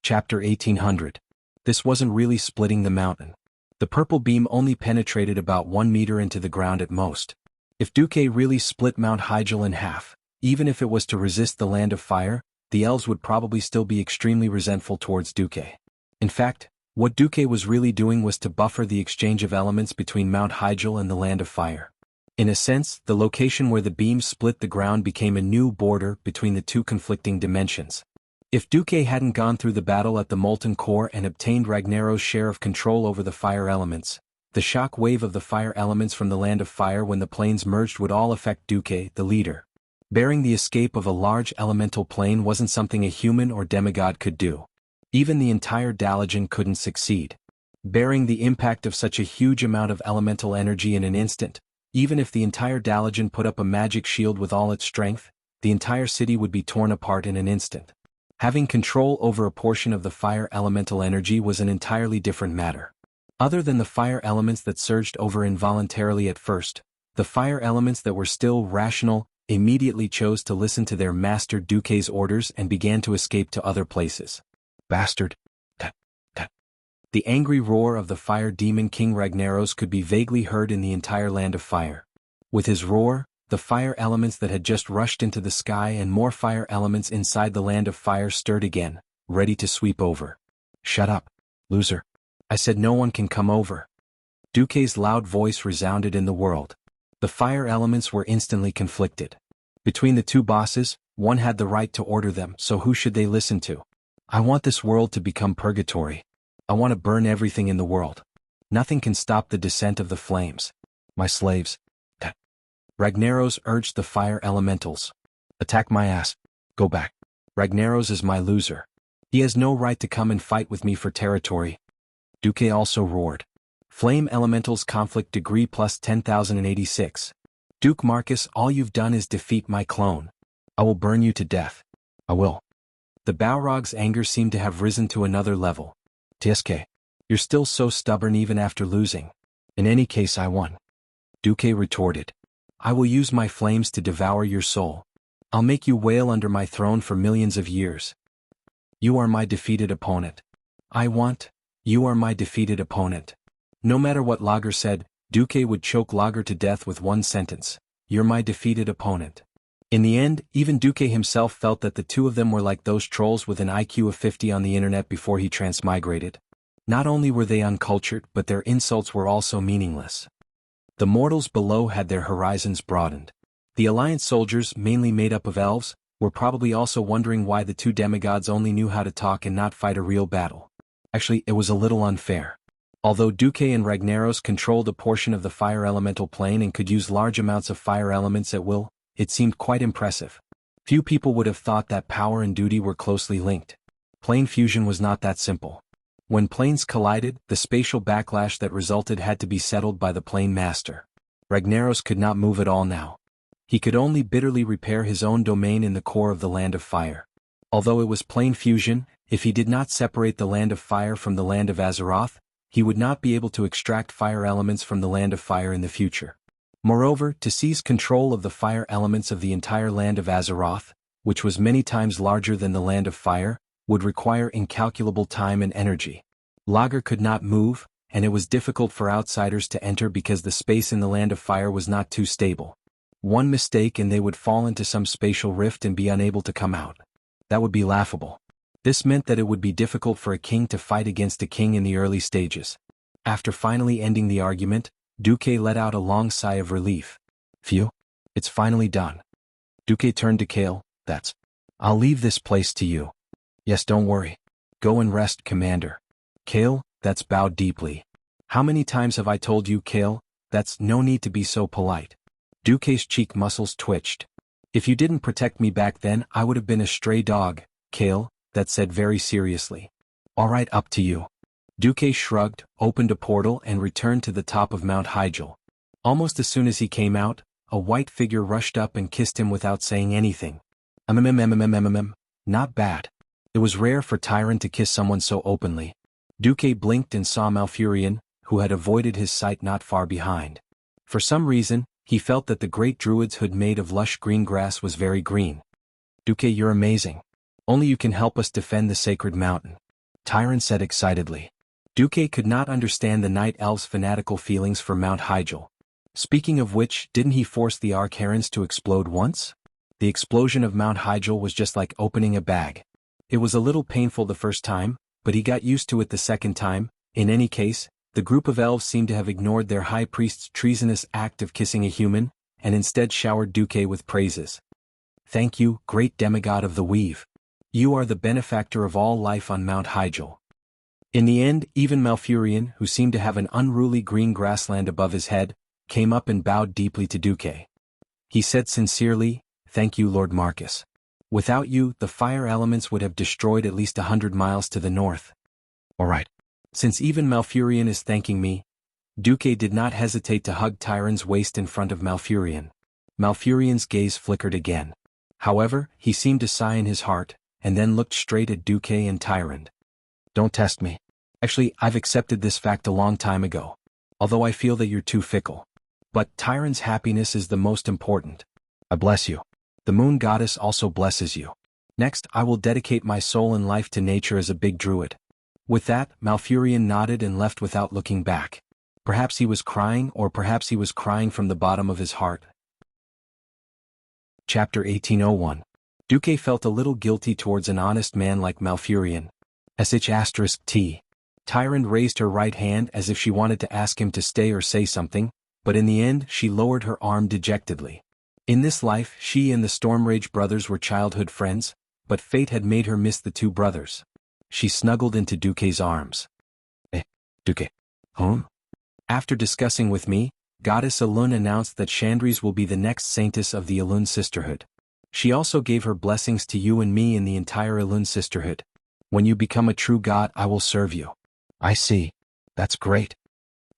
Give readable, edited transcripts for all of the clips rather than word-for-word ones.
Chapter 1800. This wasn't really splitting the mountain. The purple beam only penetrated about 1 meter into the ground at most. If Duque really split Mount Hyjal in half, even if it was to resist the Land of Fire, the elves would probably still be extremely resentful towards Duque. In fact, what Duque was really doing was to buffer the exchange of elements between Mount Hyjal and the Land of Fire. In a sense, the location where the beam split the ground became a new border between the two conflicting dimensions. If Duque hadn't gone through the battle at the Molten Core and obtained Ragnaros's share of control over the fire elements, the shock wave of the fire elements from the Land of Fire when the planes merged would all affect Duque, the leader. Bearing the escape of a large elemental plane wasn't something a human or demigod could do. Even the entire Dalagen couldn't succeed. Bearing the impact of such a huge amount of elemental energy in an instant, even if the entire Dalagen put up a magic shield with all its strength, the entire city would be torn apart in an instant. Having control over a portion of the fire elemental energy was an entirely different matter. Other than the fire elements that surged over involuntarily at first, the fire elements that were still rational immediately chose to listen to their master Duque's orders and began to escape to other places. Bastard. Tut, tut. The angry roar of the fire demon King Ragnaros could be vaguely heard in the entire Land of Fire. With his roar, the fire elements that had just rushed into the sky and more fire elements inside the Land of Fire stirred again, ready to sweep over. Shut up, loser. I said no one can come over. Duque's loud voice resounded in the world. The fire elements were instantly conflicted. Between the two bosses, one had the right to order them, so who should they listen to? I want this world to become purgatory. I want to burn everything in the world. Nothing can stop the descent of the flames. My slaves. Ragnaros urged the fire elementals. Attack my ass. Go back. Ragnaros is my loser. He has no right to come and fight with me for territory. Duque also roared. Flame elementals conflict degree plus 10,086. Duke Marcus, all you've done is defeat my clone. I will burn you to death. I will. The Balrog's anger seemed to have risen to another level. TSK. You're still so stubborn even after losing. In any case I won. Duque retorted. I will use my flames to devour your soul. I'll make you wail under my throne for millions of years. You are my defeated opponent. You are my defeated opponent. No matter what Lager said, Duque would choke Lager to death with one sentence. You're my defeated opponent. In the end, even Duque himself felt that the two of them were like those trolls with an IQ of 50 on the internet before he transmigrated. Not only were they uncultured, but their insults were also meaningless. The mortals below had their horizons broadened. The Alliance soldiers, mainly made up of elves, were probably also wondering why the two demigods only knew how to talk and not fight a real battle. Actually, it was a little unfair. Although Duque and Ragnaros controlled a portion of the fire elemental plane and could use large amounts of fire elements at will, it seemed quite impressive. Few people would have thought that power and duty were closely linked. Plane fusion was not that simple. When planes collided, the spatial backlash that resulted had to be settled by the plane master. Ragnaros could not move at all now. He could only bitterly repair his own domain in the core of the Land of Fire. Although it was plane fusion, if he did not separate the Land of Fire from the Land of Azeroth, he would not be able to extract fire elements from the Land of Fire in the future. Moreover, to seize control of the fire elements of the entire Land of Azeroth, which was many times larger than the Land of Fire, would require incalculable time and energy. Lager could not move, and it was difficult for outsiders to enter because the space in the Land of Fire was not too stable. One mistake and they would fall into some spatial rift and be unable to come out. That would be laughable. This meant that it would be difficult for a king to fight against a king in the early stages. After finally ending the argument, Duque let out a long sigh of relief. Phew. It's finally done. Duque turned to Kale. I'll leave this place to you. Yes, don't worry. Go and rest, Commander. Kale, that's bowed deeply. How many times have I told you, Kale, that's no need to be so polite. Duque's cheek muscles twitched. If you didn't protect me back then, I would have been a stray dog, Kale, that said very seriously. All right, up to you. Duque shrugged, opened a portal and returned to the top of Mount Hyjal. Almost as soon as he came out, a white figure rushed up and kissed him without saying anything. Not bad. It was rare for Tyron to kiss someone so openly. Duque blinked and saw Malfurion, who had avoided his sight not far behind. For some reason, he felt that the great druid's hood made of lush green grass was very green. Duque, you're amazing. Only you can help us defend the sacred mountain. Tyrant said excitedly. Duque could not understand the Night Elf's fanatical feelings for Mount Hyjal. Speaking of which, didn't he force the Archaerans to explode once? The explosion of Mount Hyjal was just like opening a bag. It was a little painful the first time, but he got used to it the second time. In any case, the group of elves seemed to have ignored their high priest's treasonous act of kissing a human, and instead showered Duque with praises. Thank you, great demigod of the weave. You are the benefactor of all life on Mount Hyjal. In the end, even Malfurion, who seemed to have an unruly green grassland above his head, came up and bowed deeply to Duque. He said sincerely, "Thank you, Lord Marcus. Without you, the fire elements would have destroyed at least 100 miles to the north." All right. Since even Malfurion is thanking me, Duque did not hesitate to hug Tyrant's waist in front of Malfurion. Malfurion's gaze flickered again. However, he seemed to sigh in his heart, and then looked straight at Duque and Tyrant. Don't test me. Actually, I've accepted this fact a long time ago. Although I feel that you're too fickle. But Tyrant's happiness is the most important. I bless you. The moon goddess also blesses you. Next, I will dedicate my soul and life to nature as a big druid. With that, Malfurion nodded and left without looking back. Perhaps he was crying, or perhaps he was crying from the bottom of his heart. Chapter 1801. Duque felt a little guilty towards an honest man like Malfurion. **T. Tyrant raised her right hand as if she wanted to ask him to stay or say something, but in the end she lowered her arm dejectedly. In this life she and the Stormrage brothers were childhood friends, but fate had made her miss the two brothers. She snuggled into Duque's arms. Duque. After discussing with me, Goddess Elun announced that Chandris will be the next saintess of the Elun Sisterhood. She also gave her blessings to you and me and the entire Elun Sisterhood. When you become a true god, I will serve you. I see. That's great.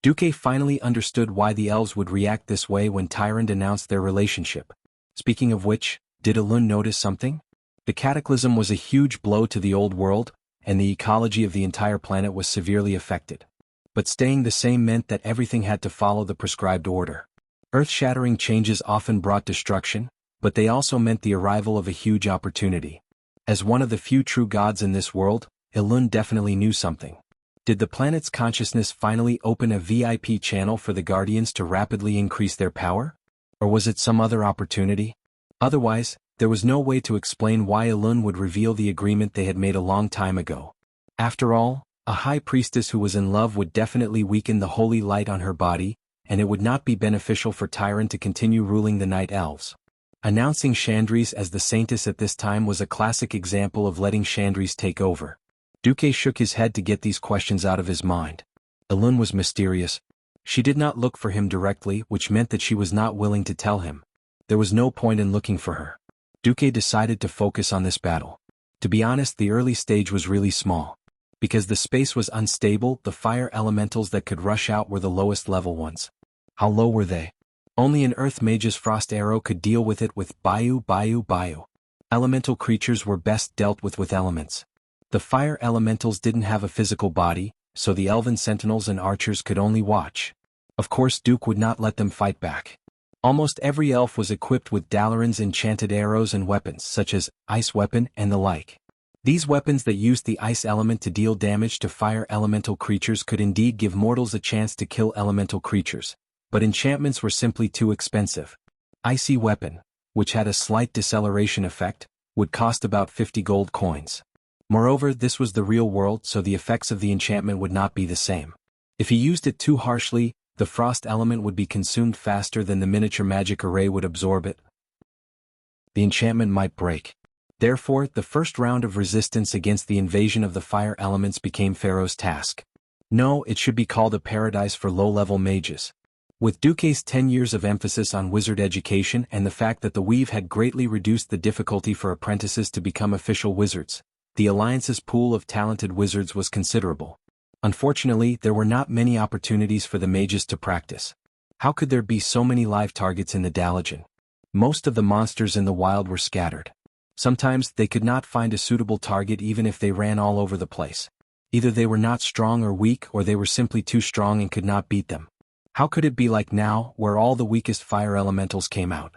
Duque finally understood why the elves would react this way when Tyrant announced their relationship. Speaking of which, did Elun notice something? The cataclysm was a huge blow to the old world, and the ecology of the entire planet was severely affected. But staying the same meant that everything had to follow the prescribed order. Earth-shattering changes often brought destruction, but they also meant the arrival of a huge opportunity. As one of the few true gods in this world, Elun definitely knew something. Did the planet's consciousness finally open a VIP channel for the Guardians to rapidly increase their power? Or was it some other opportunity? Otherwise, there was no way to explain why Elun would reveal the agreement they had made a long time ago. After all, a high priestess who was in love would definitely weaken the holy light on her body, and it would not be beneficial for Tyrant to continue ruling the Night Elves. Announcing Chandris as the saintess at this time was a classic example of letting Chandris take over. Duque shook his head to get these questions out of his mind. Elun was mysterious. She did not look for him directly, which meant that she was not willing to tell him. There was no point in looking for her. Duque decided to focus on this battle. To be honest, the early stage was really small. Because the space was unstable, the fire elementals that could rush out were the lowest level ones. How low were they? Only an Earth Mage's Frost Arrow could deal with it with Bayou. Elemental creatures were best dealt with elements. The fire elementals didn't have a physical body, so the elven sentinels and archers could only watch. Of course, Duke would not let them fight back. Almost every elf was equipped with Dalaran's enchanted arrows and weapons such as Ice Weapon and the like. These weapons that used the ice element to deal damage to fire elemental creatures could indeed give mortals a chance to kill elemental creatures, but enchantments were simply too expensive. Icy Weapon, which had a slight deceleration effect, would cost about 50 gold coins. Moreover, this was the real world, so the effects of the enchantment would not be the same. If he used it too harshly, the frost element would be consumed faster than the miniature magic array would absorb it. The enchantment might break. Therefore, the first round of resistance against the invasion of the fire elements became Pharaoh's task. No, it should be called a paradise for low-level mages. With Duque's 10 years of emphasis on wizard education and the fact that the weave had greatly reduced the difficulty for apprentices to become official wizards, the Alliance's pool of talented wizards was considerable. Unfortunately, there were not many opportunities for the mages to practice. How could there be so many live targets in the Dalaran? Most of the monsters in the wild were scattered. Sometimes they could not find a suitable target even if they ran all over the place. Either they were not strong or weak, or they were simply too strong and could not beat them. How could it be like now, where all the weakest fire elementals came out?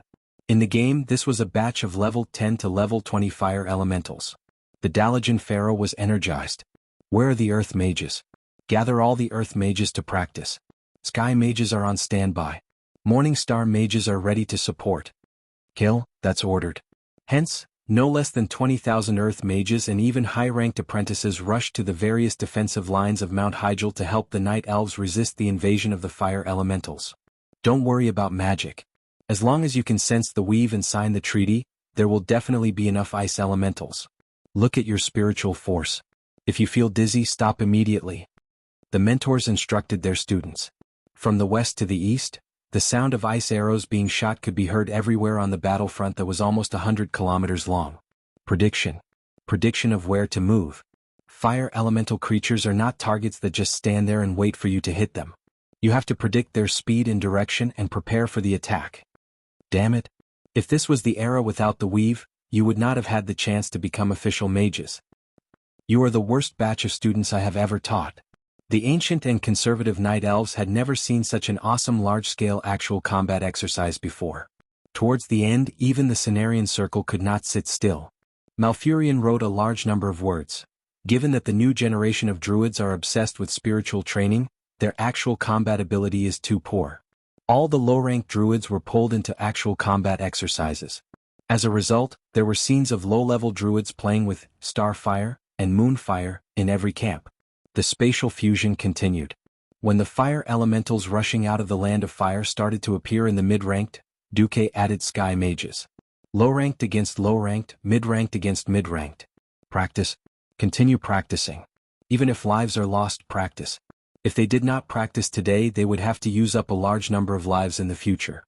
In the game, this was a batch of level 10 to level 20 fire elementals. The Dalaran Pharaoh was energized. Where are the Earth Mages? Gather all the Earth Mages to practice. Sky Mages are on standby. Morning Star Mages are ready to support. Kill, that's ordered. Hence, no less than 20,000 Earth Mages and even high-ranked apprentices rushed to the various defensive lines of Mount Hyjal to help the Night Elves resist the invasion of the Fire Elementals. Don't worry about magic. As long as you can sense the weave and sign the treaty, there will definitely be enough Ice Elementals. Look at your spiritual force. If you feel dizzy, stop immediately. The mentors instructed their students. From the west to the east, the sound of ice arrows being shot could be heard everywhere on the battlefront that was almost 100 kilometers long. Prediction. Prediction of where to move. Fire elemental creatures are not targets that just stand there and wait for you to hit them. You have to predict their speed and direction and prepare for the attack. Damn it. If this was the era without the weave, you would not have had the chance to become official mages. You are the worst batch of students I have ever taught. The ancient and conservative Night Elves had never seen such an awesome large-scale actual combat exercise before. Towards the end, even the Cenarian Circle could not sit still. Malfurion wrote a large number of words. Given that the new generation of druids are obsessed with spiritual training, their actual combat ability is too poor. All the low-ranked druids were pulled into actual combat exercises. As a result, there were scenes of low-level druids playing with Starfire and Moonfire in every camp. The spatial fusion continued. When the fire elementals rushing out of the land of fire started to appear in the mid-ranked, Duque added Sky Mages. Low-ranked against low-ranked, mid-ranked against mid-ranked. Practice. Continue practicing. Even if lives are lost, practice. If they did not practice today, they would have to use up a large number of lives in the future.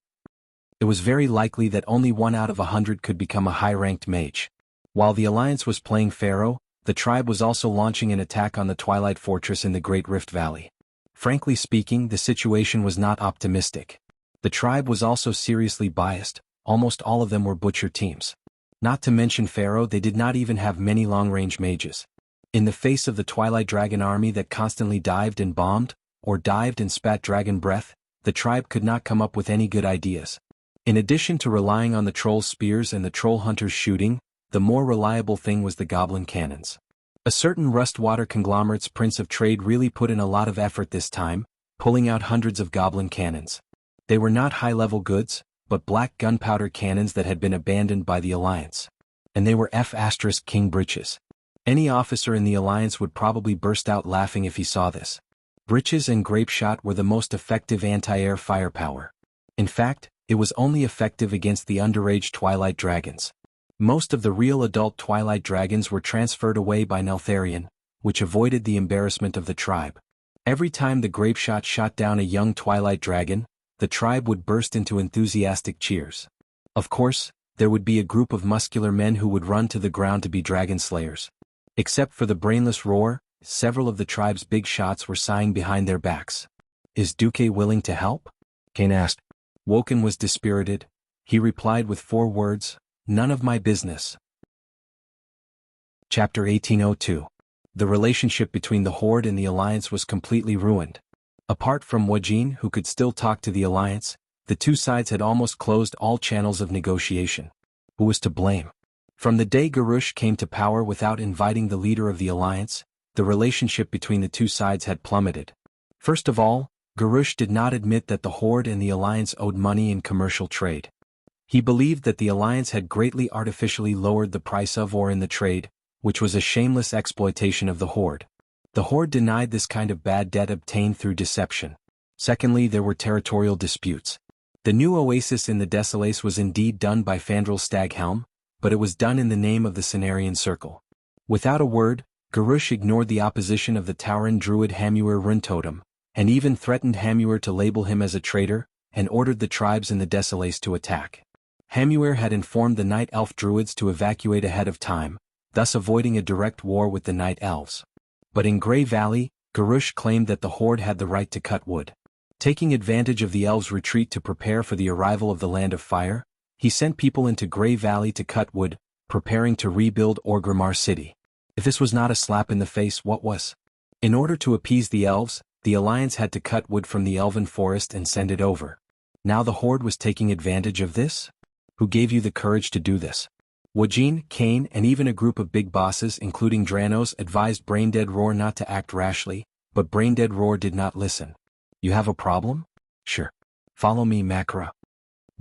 It was very likely that only 1 out of 100 could become a high-ranked mage. While the Alliance was playing Pharaoh, the tribe was also launching an attack on the Twilight Fortress in the Great Rift Valley. Frankly speaking, the situation was not optimistic. The tribe was also seriously biased, almost all of them were butcher teams. Not to mention Pharaoh, they did not even have many long-range mages. In the face of the Twilight Dragon army that constantly dived and bombed, or dived and spat dragon breath, the tribe could not come up with any good ideas. In addition to relying on the troll spears and the troll hunters shooting, the more reliable thing was the goblin cannons. A certain Rustwater conglomerate's Prince of Trade really put in a lot of effort this time, pulling out hundreds of goblin cannons. They were not high-level goods, but black gunpowder cannons that had been abandoned by the Alliance. And they were F*King Breeches. Any officer in the Alliance would probably burst out laughing if he saw this. Breeches and grape shot were the most effective anti-air firepower. In fact, it was only effective against the underage Twilight Dragons. Most of the real adult Twilight Dragons were transferred away by Neltharion, which avoided the embarrassment of the tribe. Every time the grape shot down a young Twilight Dragon, the tribe would burst into enthusiastic cheers. Of course, there would be a group of muscular men who would run to the ground to be dragon slayers. Except for the brainless roar, several of the tribe's big shots were sighing behind their backs. Is Duque willing to help? Kane asked. Woken was dispirited. He replied with 4 words, none of my business. Chapter 1802. The relationship between the Horde and the Alliance was completely ruined. Apart from Wajin, who could still talk to the Alliance, the two sides had almost closed all channels of negotiation. Who was to blame? From the day Garush came to power without inviting the leader of the Alliance, the relationship between the two sides had plummeted. First of all, Garush did not admit that the Horde and the Alliance owed money in commercial trade. He believed that the Alliance had greatly artificially lowered the price of ore in the trade, which was a shameless exploitation of the Horde. The Horde denied this kind of bad debt obtained through deception. Secondly, there were territorial disputes. The new oasis in the Desolace was indeed done by Fandral Staghelm, but it was done in the name of the Cenarian Circle. Without a word, Garush ignored the opposition of the Tauran druid Hamuir Runtotem, and even threatened Hamuir to label him as a traitor, and ordered the tribes in the Desolace to attack. Hamuir had informed the Night Elf druids to evacuate ahead of time, thus avoiding a direct war with the Night Elves. But in Grey Valley, Garush claimed that the Horde had the right to cut wood. Taking advantage of the Elves' retreat to prepare for the arrival of the Land of Fire, he sent people into Grey Valley to cut wood, preparing to rebuild Orgrimmar City. If this was not a slap in the face, what was? In order to appease the Elves, the Alliance had to cut wood from the Elven forest and send it over. Now the Horde was taking advantage of this? Who gave you the courage to do this? Wajin, Kane, and even a group of big bosses including Dranos advised Braindead Roar not to act rashly, but Braindead Roar did not listen. You have a problem? Sure. Follow me, Makara.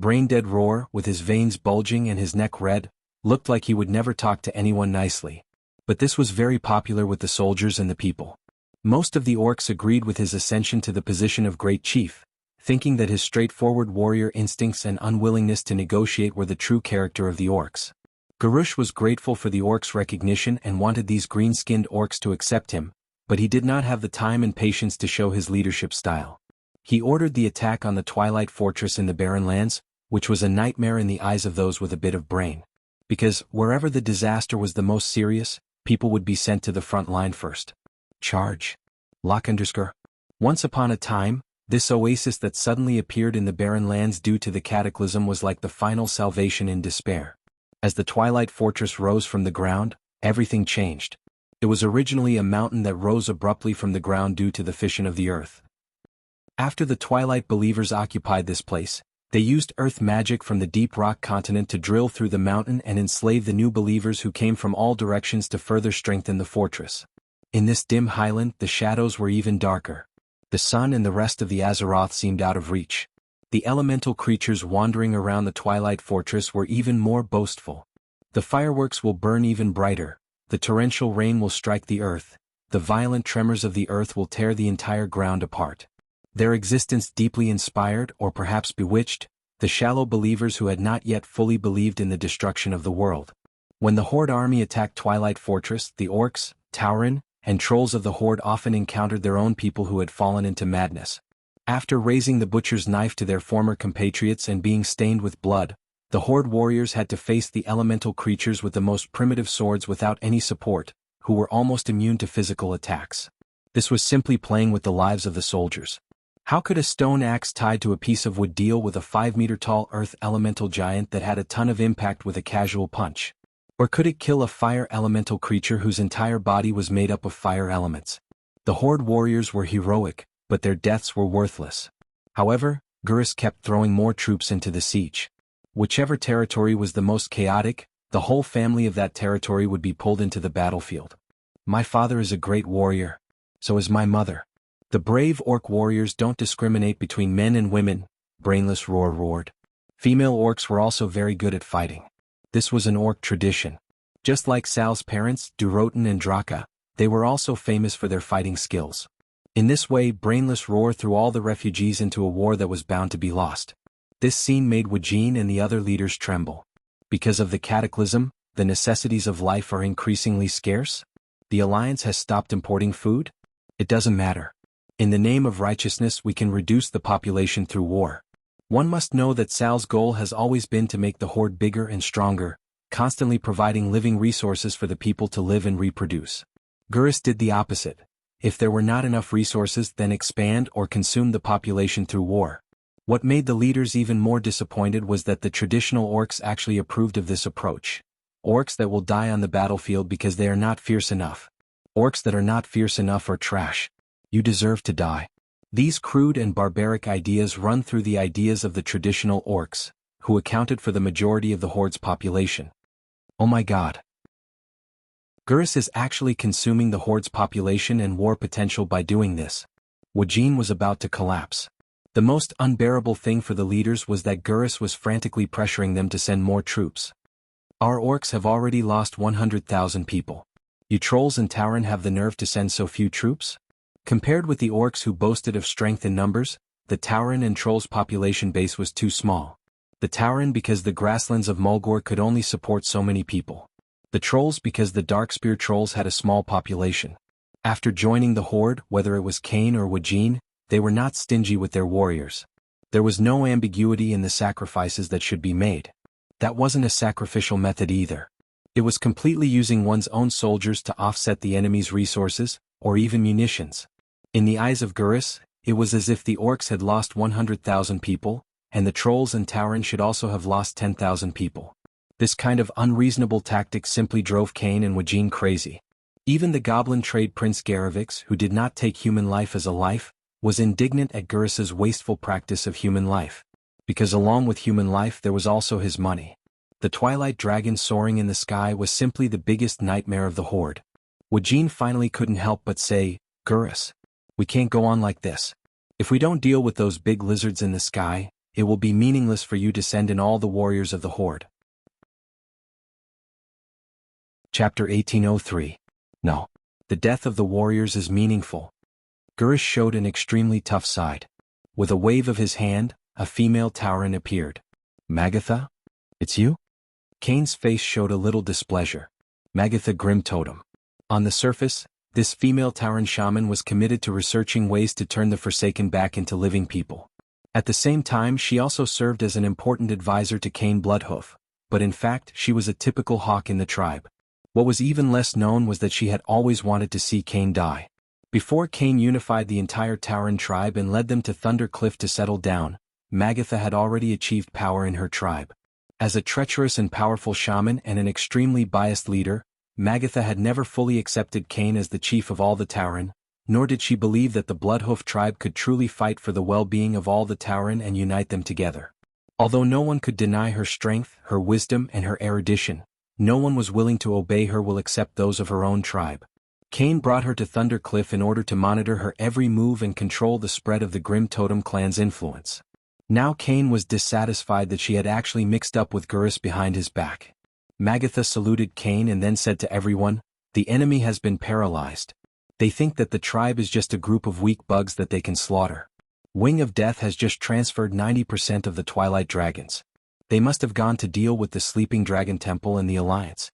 Braindead Roar, with his veins bulging and his neck red, looked like he would never talk to anyone nicely. But this was very popular with the soldiers and the people. Most of the orcs agreed with his ascension to the position of Great Chief, thinking that his straightforward warrior instincts and unwillingness to negotiate were the true character of the orcs. Garush was grateful for the orcs' recognition and wanted these green-skinned orcs to accept him, but he did not have the time and patience to show his leadership style. He ordered the attack on the Twilight Fortress in the Barren Lands, which was a nightmare in the eyes of those with a bit of brain. Because, wherever the disaster was the most serious, people would be sent to the front line first. Charge. Lock_. Once upon a time, this oasis that suddenly appeared in the Barren Lands due to the cataclysm was like the final salvation in despair. As the Twilight Fortress rose from the ground, everything changed. It was originally a mountain that rose abruptly from the ground due to the fission of the earth. After the Twilight Believers occupied this place, they used earth magic from the deep rock continent to drill through the mountain and enslave the new believers who came from all directions to further strengthen the fortress. In this dim highland, the shadows were even darker. The sun and the rest of the Azeroth seemed out of reach. The elemental creatures wandering around the Twilight Fortress were even more boastful. The fireworks will burn even brighter, the torrential rain will strike the earth, the violent tremors of the earth will tear the entire ground apart. Their existence deeply inspired, or perhaps bewitched, the shallow believers who had not yet fully believed in the destruction of the world. When the Horde army attacked Twilight Fortress, the orcs, Tauren, and trolls of the Horde often encountered their own people who had fallen into madness. After raising the butcher's knife to their former compatriots and being stained with blood, the Horde warriors had to face the elemental creatures with the most primitive swords without any support, who were almost immune to physical attacks. This was simply playing with the lives of the soldiers. How could a stone axe tied to a piece of wood deal with a 5-meter-tall earth elemental giant that had a ton of impact with a casual punch? Or could it kill a fire elemental creature whose entire body was made up of fire elements? The Horde warriors were heroic, but their deaths were worthless. However, Gurus kept throwing more troops into the siege. Whichever territory was the most chaotic, the whole family of that territory would be pulled into the battlefield. My father is a great warrior. So is my mother. The brave orc warriors don't discriminate between men and women, Brainless Roar roared. Female orcs were also very good at fighting. This was an orc tradition. Just like Sal's parents, Durotan and Draka, they were also famous for their fighting skills. In this way, Brainless Roar threw all the refugees into a war that was bound to be lost. This scene made Wajin and the other leaders tremble. Because of the cataclysm, the necessities of life are increasingly scarce? The Alliance has stopped importing food? It doesn't matter. In the name of righteousness we can reduce the population through war. One must know that Sal's goal has always been to make the Horde bigger and stronger, constantly providing living resources for the people to live and reproduce. Gurus did the opposite. If there were not enough resources, then expand or consume the population through war. What made the leaders even more disappointed was that the traditional orcs actually approved of this approach. Orcs that will die on the battlefield because they are not fierce enough. Orcs that are not fierce enough are trash. You deserve to die. These crude and barbaric ideas run through the ideas of the traditional orcs, who accounted for the majority of the Horde's population. Oh my god. Gurus is actually consuming the Horde's population and war potential by doing this. Wajin was about to collapse. The most unbearable thing for the leaders was that Gurus was frantically pressuring them to send more troops. Our orcs have already lost 100,000 people. You trolls and Tauren have the nerve to send so few troops? Compared with the orcs who boasted of strength in numbers, the Tauren and trolls' population base was too small. The Tauren because the grasslands of Mulgore could only support so many people. The trolls because the Darkspear trolls had a small population. After joining the Horde, whether it was Kane or Wajin, they were not stingy with their warriors. There was no ambiguity in the sacrifices that should be made. That wasn't a sacrificial method either. It was completely using one's own soldiers to offset the enemy's resources, or even munitions. In the eyes of Gurus, it was as if the orcs had lost 100,000 people, and the trolls and Tauren should also have lost 10,000 people. This kind of unreasonable tactic simply drove Kane and Wajin crazy. Even the goblin trade prince Garavix, who did not take human life as a life, was indignant at Gurus's wasteful practice of human life. Because along with human life there was also his money. The twilight dragon soaring in the sky was simply the biggest nightmare of the horde. Wuxia finally couldn't help but say, "Gurus, we can't go on like this. If we don't deal with those big lizards in the sky, it will be meaningless for you to send in all the warriors of the horde." Chapter 1803. No. The death of the warriors is meaningful. Gurus showed an extremely tough side. With a wave of his hand, a female Tauren appeared. "Magatha? It's you?" Kane's face showed a little displeasure. Magatha Grim Totem. On the surface, this female Tauren shaman was committed to researching ways to turn the Forsaken back into living people. At the same time, she also served as an important advisor to Kane Bloodhoof, but in fact she was a typical hawk in the tribe. What was even less known was that she had always wanted to see Kane die. Before Kane unified the entire Tauren tribe and led them to Thunder Cliff to settle down, Magatha had already achieved power in her tribe. As a treacherous and powerful shaman and an extremely biased leader, Magatha had never fully accepted Kane as the chief of all the Tauren, nor did she believe that the Bloodhoof tribe could truly fight for the well-being of all the Tauren and unite them together. Although no one could deny her strength, her wisdom, and her erudition, no one was willing to obey her will except those of her own tribe. Kane brought her to Thunder Cliff in order to monitor her every move and control the spread of the Grim Totem clan's influence. Now Kane was dissatisfied that she had actually mixed up with Gurus behind his back. Magatha saluted Kane and then said to everyone, "The enemy has been paralyzed. They think that the tribe is just a group of weak bugs that they can slaughter. Wing of Death has just transferred 90% of the Twilight Dragons. They must have gone to deal with the Sleeping Dragon Temple and the Alliance."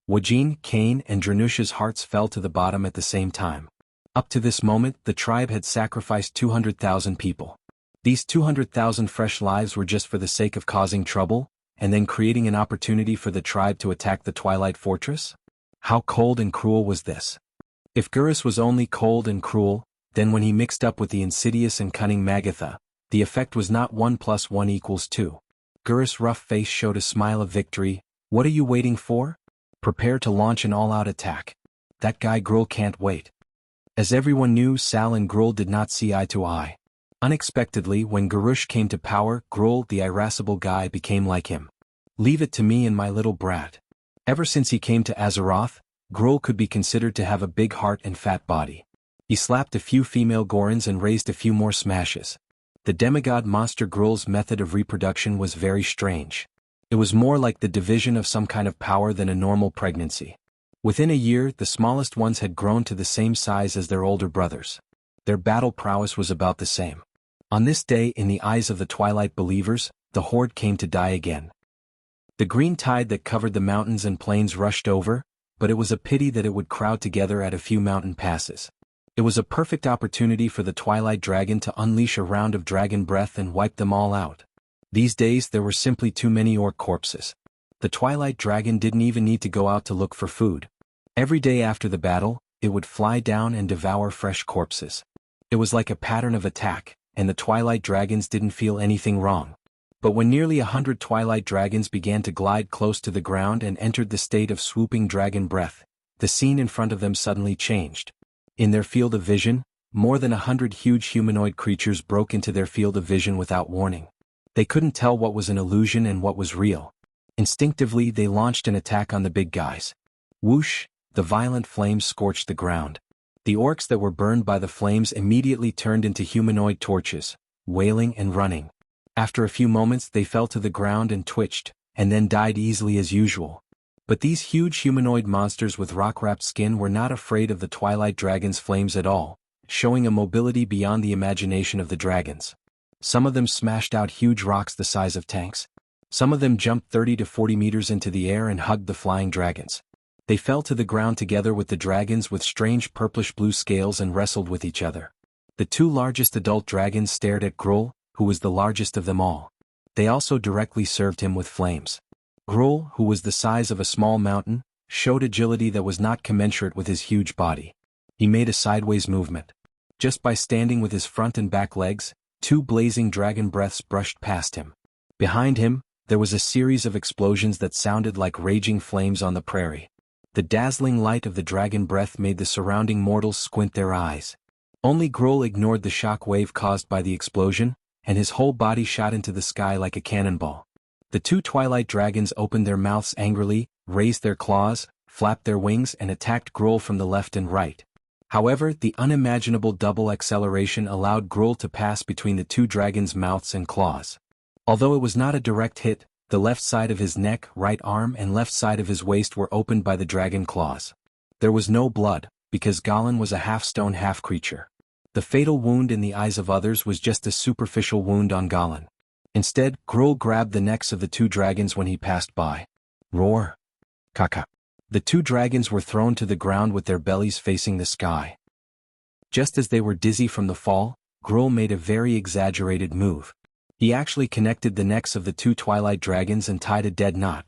Wuxia, Kane, and Drenusha's hearts fell to the bottom at the same time. Up to this moment, the tribe had sacrificed 200,000 people. These 200,000 fresh lives were just for the sake of causing trouble, and then creating an opportunity for the tribe to attack the Twilight Fortress? How cold and cruel was this? If Gurus was only cold and cruel, then when he mixed up with the insidious and cunning Magatha, the effect was not 1 + 1 = 2. Gurus' rough face showed a smile of victory. "What are you waiting for? Prepare to launch an all-out attack. That guy Gruul can't wait." As everyone knew, Sal and Gruul did not see eye to eye. Unexpectedly, when Garush came to power, Gruul, the irascible guy, became like him. "Leave it to me and my little brat." Ever since he came to Azeroth, Gruul could be considered to have a big heart and fat body. He slapped a few female Gorons and raised a few more smashes. The demigod monster Gruul's method of reproduction was very strange. It was more like the division of some kind of power than a normal pregnancy. Within a year, the smallest ones had grown to the same size as their older brothers. Their battle prowess was about the same. On this day, in the eyes of the Twilight believers, the Horde came to die again. The green tide that covered the mountains and plains rushed over, but it was a pity that it would crowd together at a few mountain passes. It was a perfect opportunity for the Twilight Dragon to unleash a round of dragon breath and wipe them all out. These days there were simply too many orc corpses. The Twilight Dragon didn't even need to go out to look for food. Every day after the battle, it would fly down and devour fresh corpses. It was like a pattern of attack, and the Twilight Dragons didn't feel anything wrong. But when nearly 100 Twilight Dragons began to glide close to the ground and entered the state of swooping dragon breath, the scene in front of them suddenly changed. In their field of vision, more than 100 huge humanoid creatures broke into their field of vision without warning. They couldn't tell what was an illusion and what was real. Instinctively, they launched an attack on the big guys. Whoosh! The violent flames scorched the ground. The orcs that were burned by the flames immediately turned into humanoid torches, wailing and running. After a few moments they fell to the ground and twitched, and then died easily as usual. But these huge humanoid monsters with rock-wrapped skin were not afraid of the Twilight Dragon's flames at all, showing a mobility beyond the imagination of the dragons. Some of them smashed out huge rocks the size of tanks. Some of them jumped 30 to 40 meters into the air and hugged the flying dragons. They fell to the ground together with the dragons with strange purplish-blue scales and wrestled with each other. The two largest adult dragons stared at Gruul, who was the largest of them all. They also directly served him with flames. Gruul, who was the size of a small mountain, showed agility that was not commensurate with his huge body. He made a sideways movement. Just by standing with his front and back legs, 2 blazing dragon breaths brushed past him. Behind him, there was a series of explosions that sounded like raging flames on the prairie. The dazzling light of the dragon breath made the surrounding mortals squint their eyes. Only Gruul ignored the shock wave caused by the explosion, and his whole body shot into the sky like a cannonball. The two twilight dragons opened their mouths angrily, raised their claws, flapped their wings and attacked Gruul from the left and right. However, the unimaginable double acceleration allowed Gruul to pass between the two dragons' mouths and claws. Although it was not a direct hit, the left side of his neck, right arm and left side of his waist were opened by the dragon claws. There was no blood, because Galan was a half-stone half-creature. The fatal wound in the eyes of others was just a superficial wound on Galan. Instead, Gruul grabbed the necks of the two dragons when he passed by. Roar! Kaka! The two dragons were thrown to the ground with their bellies facing the sky. Just as they were dizzy from the fall, Gruul made a very exaggerated move. He actually connected the necks of the two twilight dragons and tied a dead knot.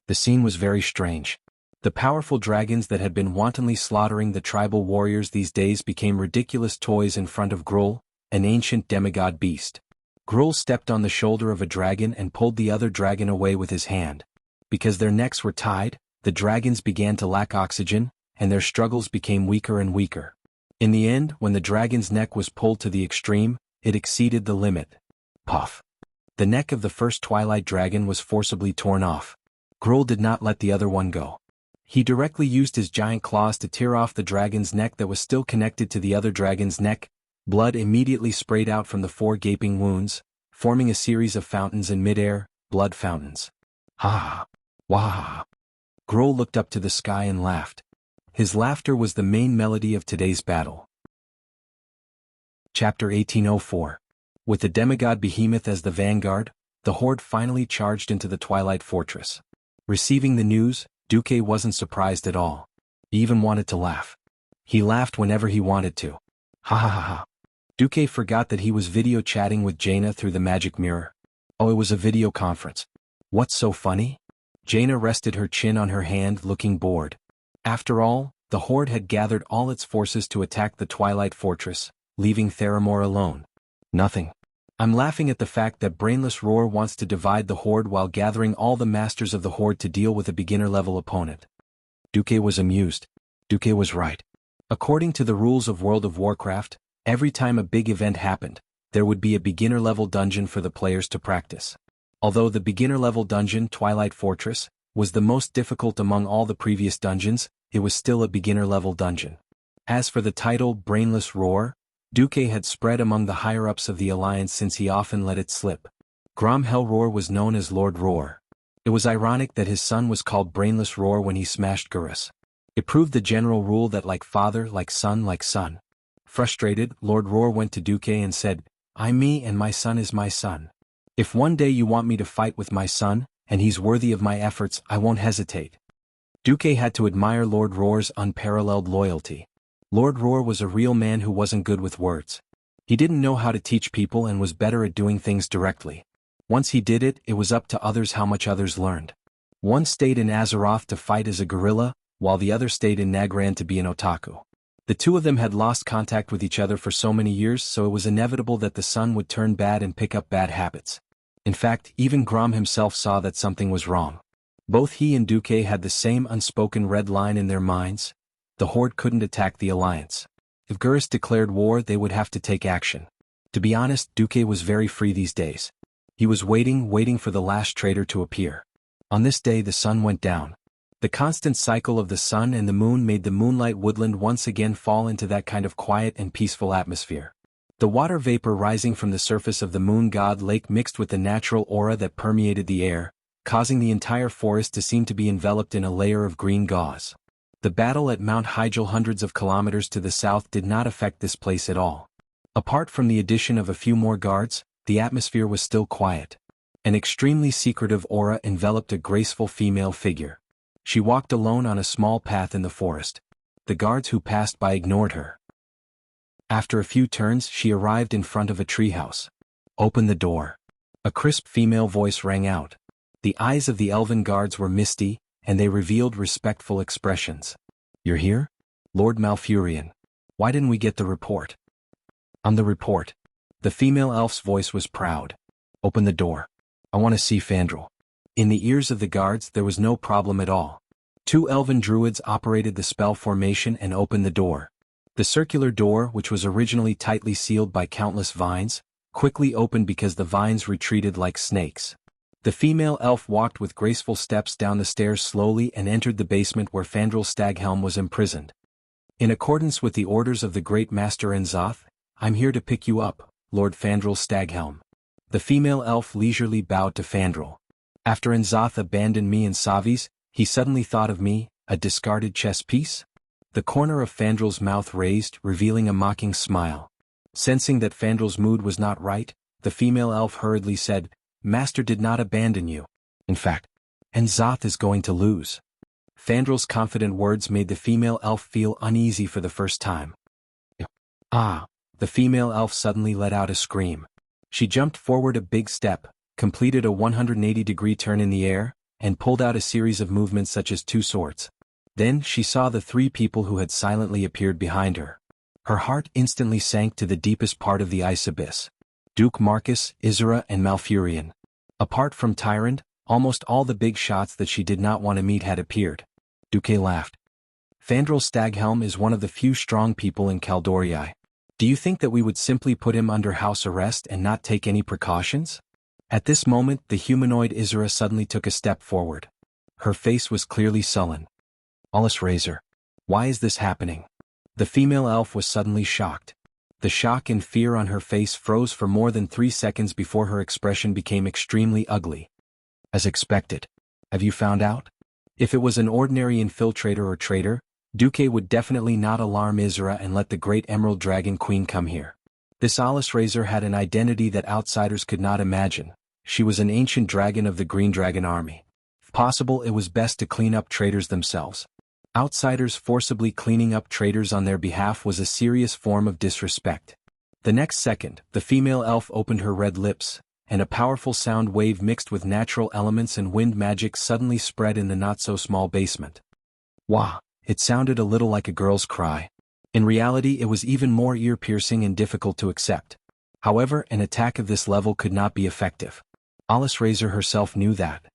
The scene was very strange. The powerful dragons that had been wantonly slaughtering the tribal warriors these days became ridiculous toys in front of Gruul, an ancient demigod beast. Gruul stepped on the shoulder of a dragon and pulled the other dragon away with his hand. Because their necks were tied, the dragons began to lack oxygen, and their struggles became weaker and weaker. In the end, when the dragon's neck was pulled to the extreme, it exceeded the limit. Puff! The neck of the first twilight dragon was forcibly torn off. Gruul did not let the other one go. He directly used his giant claws to tear off the dragon's neck that was still connected to the other dragon's neck. Blood immediately sprayed out from the 4 gaping wounds, forming a series of fountains in midair, blood fountains. Ha! Wah! Gruul looked up to the sky and laughed. His laughter was the main melody of today's battle. Chapter 1804. With the demigod behemoth as the vanguard, the horde finally charged into the Twilight Fortress. Receiving the news, Duque wasn't surprised at all. He even wanted to laugh. He laughed whenever he wanted to. Ha ha ha ha. Duque forgot that he was video chatting with Jaina through the magic mirror. Oh, it was a video conference. What's so funny? Jaina rested her chin on her hand, looking bored. After all, the horde had gathered all its forces to attack the Twilight Fortress, leaving Theramore alone. Nothing. I'm laughing at the fact that Brainless Roar wants to divide the horde while gathering all the masters of the horde to deal with a beginner-level opponent. Duque was amused. Duque was right. According to the rules of World of Warcraft, every time a big event happened, there would be a beginner-level dungeon for the players to practice. Although the beginner-level dungeon, Twilight Fortress, was the most difficult among all the previous dungeons, it was still a beginner-level dungeon. As for the title Brainless Roar, Duque had spread among the higher-ups of the Alliance since he often let it slip. Grom Hellroar was known as Lord Roar. It was ironic that his son was called Brainless Roar when he smashed Gurus. It proved the general rule that like father, like son, like son. Frustrated, Lord Roar went to Duque and said, "I'm me and my son is my son. If one day you want me to fight with my son, and he's worthy of my efforts, I won't hesitate." Duque had to admire Lord Roar's unparalleled loyalty. Lord Roar was a real man who wasn't good with words. He didn't know how to teach people and was better at doing things directly. Once he did it, it was up to others how much others learned. One stayed in Azeroth to fight as a guerrilla, while the other stayed in Nagran to be an otaku. The two of them had lost contact with each other for so many years, so it was inevitable that the son would turn bad and pick up bad habits. In fact, even Grom himself saw that something was wrong. Both he and Duque had the same unspoken red line in their minds. The horde couldn't attack the Alliance. If Gurus declared war, they would have to take action. To be honest, Duque was very free these days. He was waiting for the last traitor to appear. On this day the sun went down. The constant cycle of the sun and the moon made the moonlight woodland once again fall into that kind of quiet and peaceful atmosphere. The water vapor rising from the surface of the moon god lake mixed with the natural aura that permeated the air, causing the entire forest to seem to be enveloped in a layer of green gauze. The battle at Mount Hyjal hundreds of kilometers to the south did not affect this place at all. Apart from the addition of a few more guards, the atmosphere was still quiet. An extremely secretive aura enveloped a graceful female figure. She walked alone on a small path in the forest. The guards who passed by ignored her. After a few turns, she arrived in front of a treehouse. "Open the door." A crisp female voice rang out. The eyes of the elven guards were misty, and they revealed respectful expressions. "You're here? Lord Malfurion. Why didn't we get the report?" "I'm the report." The female elf's voice was proud. "Open the door. I want to see Fandral." In the ears of the guards there was no problem at all. 2 elven druids operated the spell formation and opened the door. The circular door, which was originally tightly sealed by countless vines, quickly opened because the vines retreated like snakes. The female elf walked with graceful steps down the stairs slowly and entered the basement where Fandral Staghelm was imprisoned. In accordance with the orders of the great master Enzoth, I'm here to pick you up, Lord Fandral Staghelm. The female elf leisurely bowed to Fandral. After Enzoth abandoned me and Savi's, he suddenly thought of me, a discarded chess piece? The corner of Fandral's mouth raised, revealing a mocking smile. Sensing that Fandral's mood was not right, the female elf hurriedly said, Master did not abandon you. In fact, Enzoth is going to lose. Fandral's confident words made the female elf feel uneasy for the first time. Ah! The female elf suddenly let out a scream. She jumped forward a big step, completed a 180-degree turn in the air, and pulled out a series of movements such as two swords. Then she saw the three people who had silently appeared behind her. Her heart instantly sank to the deepest part of the ice abyss. Duke Marcus, Isra and Malfurion. Apart from Tyrant, almost all the big shots that she did not want to meet had appeared. Duke laughed. Fandral Staghelm is one of the few strong people in Caldorii. Do you think that we would simply put him under house arrest and not take any precautions? At this moment the humanoid Isra suddenly took a step forward. Her face was clearly sullen. Alice Razor. Why is this happening? The female elf was suddenly shocked. The shock and fear on her face froze for more than 3 seconds before her expression became extremely ugly. As expected. Have you found out? If it was an ordinary infiltrator or traitor, Duque would definitely not alarm Isra and let the great Emerald Dragon Queen come here. This Alice Razor had an identity that outsiders could not imagine. She was an ancient dragon of the Green Dragon Army. If possible, it was best to clean up traitors themselves. Outsiders forcibly cleaning up traitors on their behalf was a serious form of disrespect. The next second, the female elf opened her red lips, and a powerful sound wave mixed with natural elements and wind magic suddenly spread in the not-so-small basement. Wah! It sounded a little like a girl's cry. In reality it was even more ear-piercing and difficult to accept. However, an attack of this level could not be effective. Alice Razor herself knew that.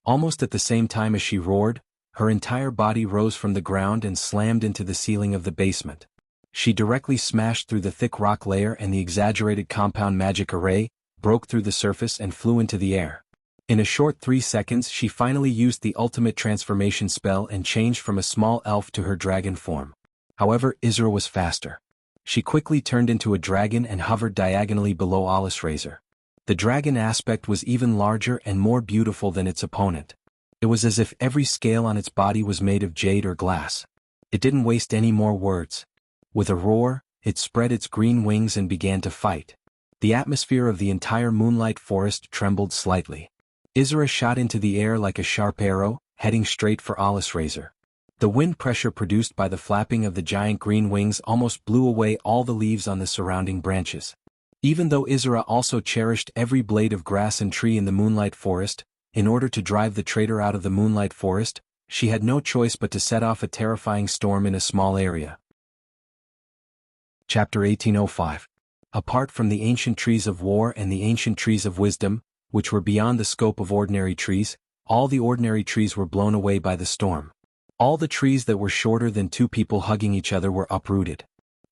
Almost at the same time as she roared, her entire body rose from the ground and slammed into the ceiling of the basement. She directly smashed through the thick rock layer and the exaggerated compound magic array, broke through the surface and flew into the air. In a short 3 seconds she finally used the ultimate transformation spell and changed from a small elf to her dragon form. However, Isra was faster. She quickly turned into a dragon and hovered diagonally below Alice Razor. The dragon aspect was even larger and more beautiful than its opponent. It was as if every scale on its body was made of jade or glass. It didn't waste any more words. With a roar, it spread its green wings and began to fight. The atmosphere of the entire moonlight forest trembled slightly. Isra shot into the air like a sharp arrow, heading straight for Alice Razor. The wind pressure produced by the flapping of the giant green wings almost blew away all the leaves on the surrounding branches. Even though Isra also cherished every blade of grass and tree in the moonlight forest, in order to drive the traitor out of the moonlight forest, she had no choice but to set off a terrifying storm in a small area. Chapter 1805. Apart from the ancient trees of war and the ancient trees of wisdom, which were beyond the scope of ordinary trees, all the ordinary trees were blown away by the storm. All the trees that were shorter than 2 people hugging each other were uprooted.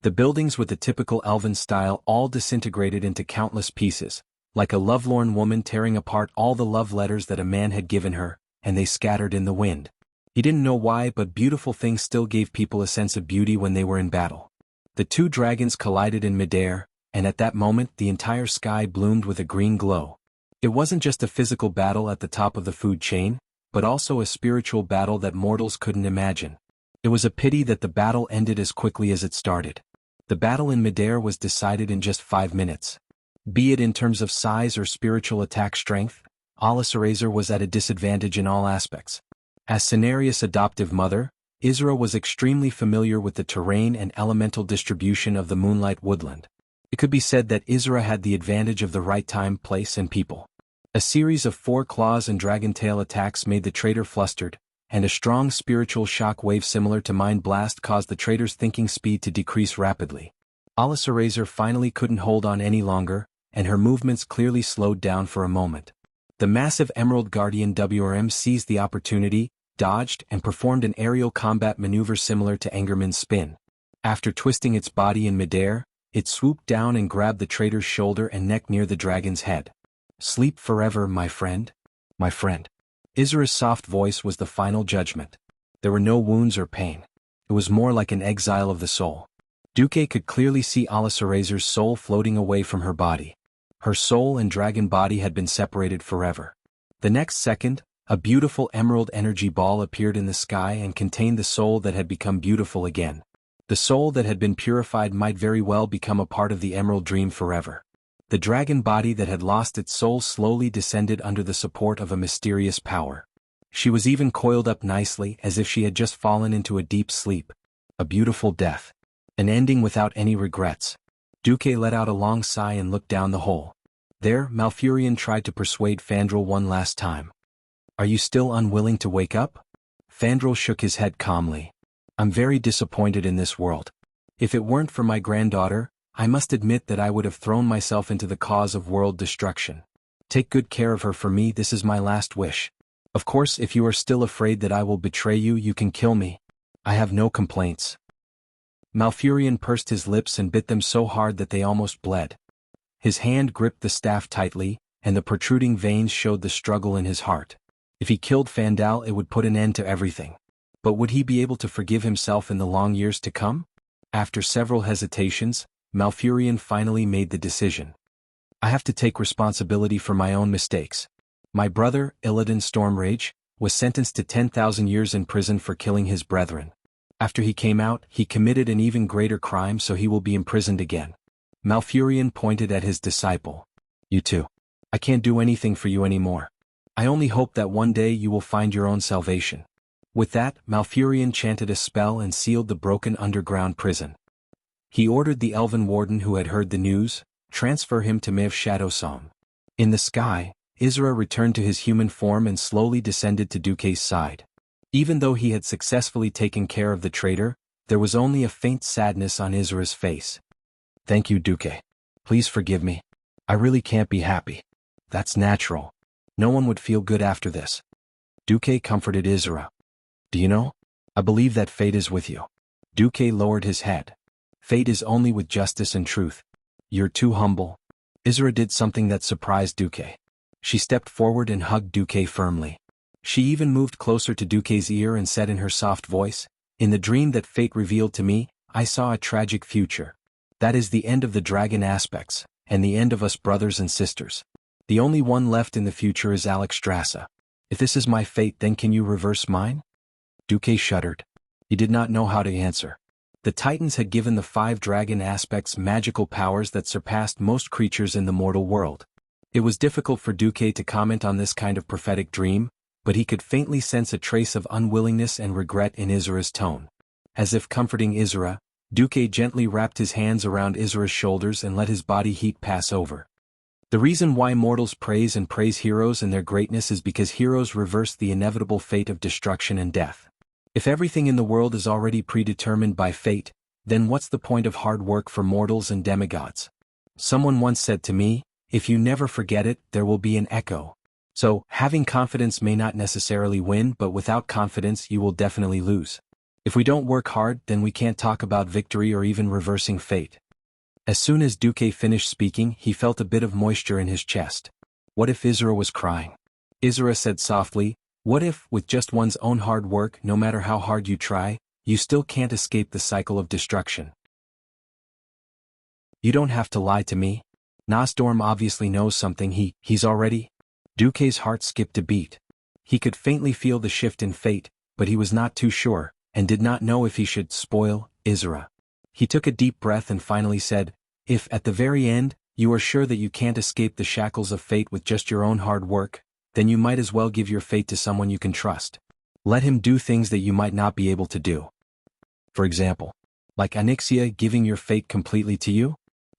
The buildings with the typical elven style all disintegrated into countless pieces, like a lovelorn woman tearing apart all the love letters that a man had given her, and they scattered in the wind. He didn't know why, but beautiful things still gave people a sense of beauty when they were in battle. The 2 dragons collided in midair, and at that moment the entire sky bloomed with a green glow. It wasn't just a physical battle at the top of the food chain, but also a spiritual battle that mortals couldn't imagine. It was a pity that the battle ended as quickly as it started. The battle in midair was decided in just 5 minutes. Be it in terms of size or spiritual attack strength, Alice Razor was at a disadvantage in all aspects. As Cenarius' adoptive mother, Isra was extremely familiar with the terrain and elemental distribution of the Moonlight Woodland. It could be said that Isra had the advantage of the right time, place and people. A series of 4 claws and dragon tail attacks made the traitor flustered, and a strong spiritual shock wave similar to Mind Blast caused the traitor's thinking speed to decrease rapidly. Alice Razor finally couldn't hold on any longer, and her movements clearly slowed down for a moment. The massive Emerald Guardian WRM seized the opportunity, dodged, and performed an aerial combat maneuver similar to Engerman's spin. After twisting its body in midair, it swooped down and grabbed the traitor's shoulder and neck near the dragon's head. Sleep forever, my friend, my friend. Izra's soft voice was the final judgment. There were no wounds or pain. It was more like an exile of the soul. Duque could clearly see Alisarazer's soul floating away from her body. Her soul and dragon body had been separated forever. The next second, a beautiful emerald energy ball appeared in the sky and contained the soul that had become beautiful again. The soul that had been purified might very well become a part of the emerald dream forever. The dragon body that had lost its soul slowly descended under the support of a mysterious power. She was even coiled up nicely as if she had just fallen into a deep sleep. A beautiful death. An ending without any regrets. Duque let out a long sigh and looked down the hole. There, Malfurion tried to persuade Fandral one last time. Are you still unwilling to wake up? Fandral shook his head calmly. I'm very disappointed in this world. If it weren't for my granddaughter, I must admit that I would have thrown myself into the cause of world destruction. Take good care of her for me, this is my last wish. Of course, if you are still afraid that I will betray you, you can kill me. I have no complaints. Malfurion pursed his lips and bit them so hard that they almost bled. His hand gripped the staff tightly, and the protruding veins showed the struggle in his heart. If he killed Fandral, it would put an end to everything. But would he be able to forgive himself in the long years to come? After several hesitations, Malfurion finally made the decision. I have to take responsibility for my own mistakes. My brother, Illidan Stormrage, was sentenced to 10,000 years in prison for killing his brethren. After he came out, he committed an even greater crime, so he will be imprisoned again. Malfurion pointed at his disciple. You too. I can't do anything for you anymore. I only hope that one day you will find your own salvation. With that, Malfurion chanted a spell and sealed the broken underground prison. He ordered the elven warden who had heard the news, transfer him to Maeve Shadowsong. In the sky, Isra returned to his human form and slowly descended to Duque's side. Even though he had successfully taken care of the traitor, there was only a faint sadness on Isra's face. Thank you, Duque. Please forgive me. I really can't be happy. That's natural. No one would feel good after this. Duque comforted Isra. Do you know? I believe that fate is with you. Duque lowered his head. Fate is only with justice and truth. You're too humble. Isra did something that surprised Duque. She stepped forward and hugged Duque firmly. She even moved closer to Duque's ear and said in her soft voice, In the dream that fate revealed to me, I saw a tragic future. That is the end of the dragon aspects, and the end of us brothers and sisters. The only one left in the future is Alexstrasza. If this is my fate, then can you reverse mine? Duque shuddered. He did not know how to answer. The Titans had given the 5 dragon aspects magical powers that surpassed most creatures in the mortal world. It was difficult for Duque to comment on this kind of prophetic dream, but he could faintly sense a trace of unwillingness and regret in Isra's tone. As if comforting Isra, Duque gently wrapped his hands around Isra's shoulders and let his body heat pass over. The reason why mortals praise and praise heroes and their greatness is because heroes reverse the inevitable fate of destruction and death. If everything in the world is already predetermined by fate, then what's the point of hard work for mortals and demigods? Someone once said to me, if you never forget it, there will be an echo. So, having confidence may not necessarily win, but without confidence you will definitely lose. If we don't work hard, then we can't talk about victory or even reversing fate. As soon as Duque finished speaking, he felt a bit of moisture in his chest. What if Isra was crying? Isra said softly, what if, with just one's own hard work, no matter how hard you try, you still can't escape the cycle of destruction? You don't have to lie to me. Nosdorm obviously knows something. He's already... Duque's heart skipped a beat. He could faintly feel the shift in fate, but he was not too sure, and did not know if he should spoil Isra. He took a deep breath and finally said, if, at the very end, you are sure that you can't escape the shackles of fate with just your own hard work, then you might as well give your fate to someone you can trust. Let him do things that you might not be able to do. For example, like Onyxia giving your fate completely to you?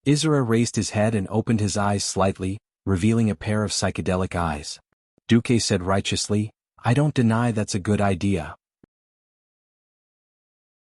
Isra raised his head and opened his eyes slightly, revealing a pair of psychedelic eyes. Duque said righteously, I don't deny that's a good idea.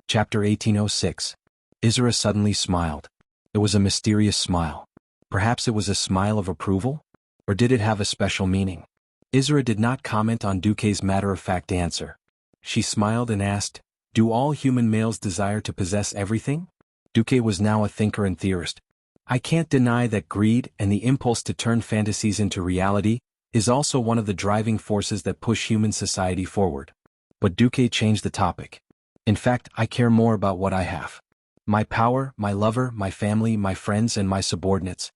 Chapter 1806. Isra suddenly smiled. It was a mysterious smile. Perhaps it was a smile of approval? Or did it have a special meaning? Isra did not comment on Duque's matter-of-fact answer. She smiled and asked, do all human males desire to possess everything? Duque was now a thinker and theorist. I can't deny that greed and the impulse to turn fantasies into reality is also one of the driving forces that push human society forward. But Duque changed the topic. In fact, I care more about what I have. My power, my lover, my family, my friends, and my subordinates.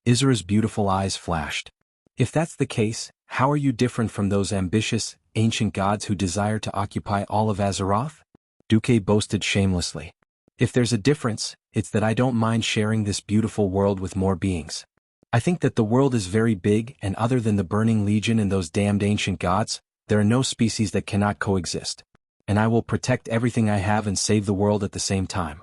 Izra's beautiful eyes flashed. If that's the case, how are you different from those ambitious, ancient gods who desire to occupy all of Azeroth? Duque boasted shamelessly. If there's a difference, it's that I don't mind sharing this beautiful world with more beings. I think that the world is very big, and other than the Burning Legion and those damned ancient gods, there are no species that cannot coexist. And I will protect everything I have and save the world at the same time.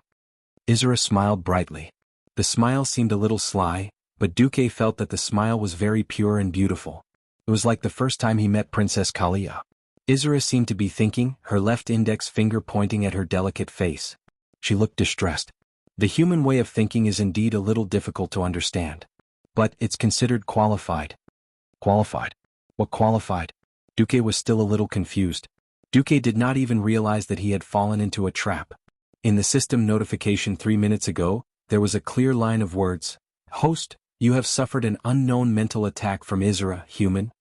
Izra smiled brightly. The smile seemed a little sly, but Duque felt that the smile was very pure and beautiful. It was like the first time he met Princess Kalia. Izra seemed to be thinking, her left index finger pointing at her delicate face. She looked distressed. The human way of thinking is indeed a little difficult to understand. But it's considered qualified. Qualified? What qualified? Duque was still a little confused. Duque did not even realize that he had fallen into a trap. In the system notification 3 minutes ago, there was a clear line of words. Host, you have suffered an unknown mental attack from Izra, human.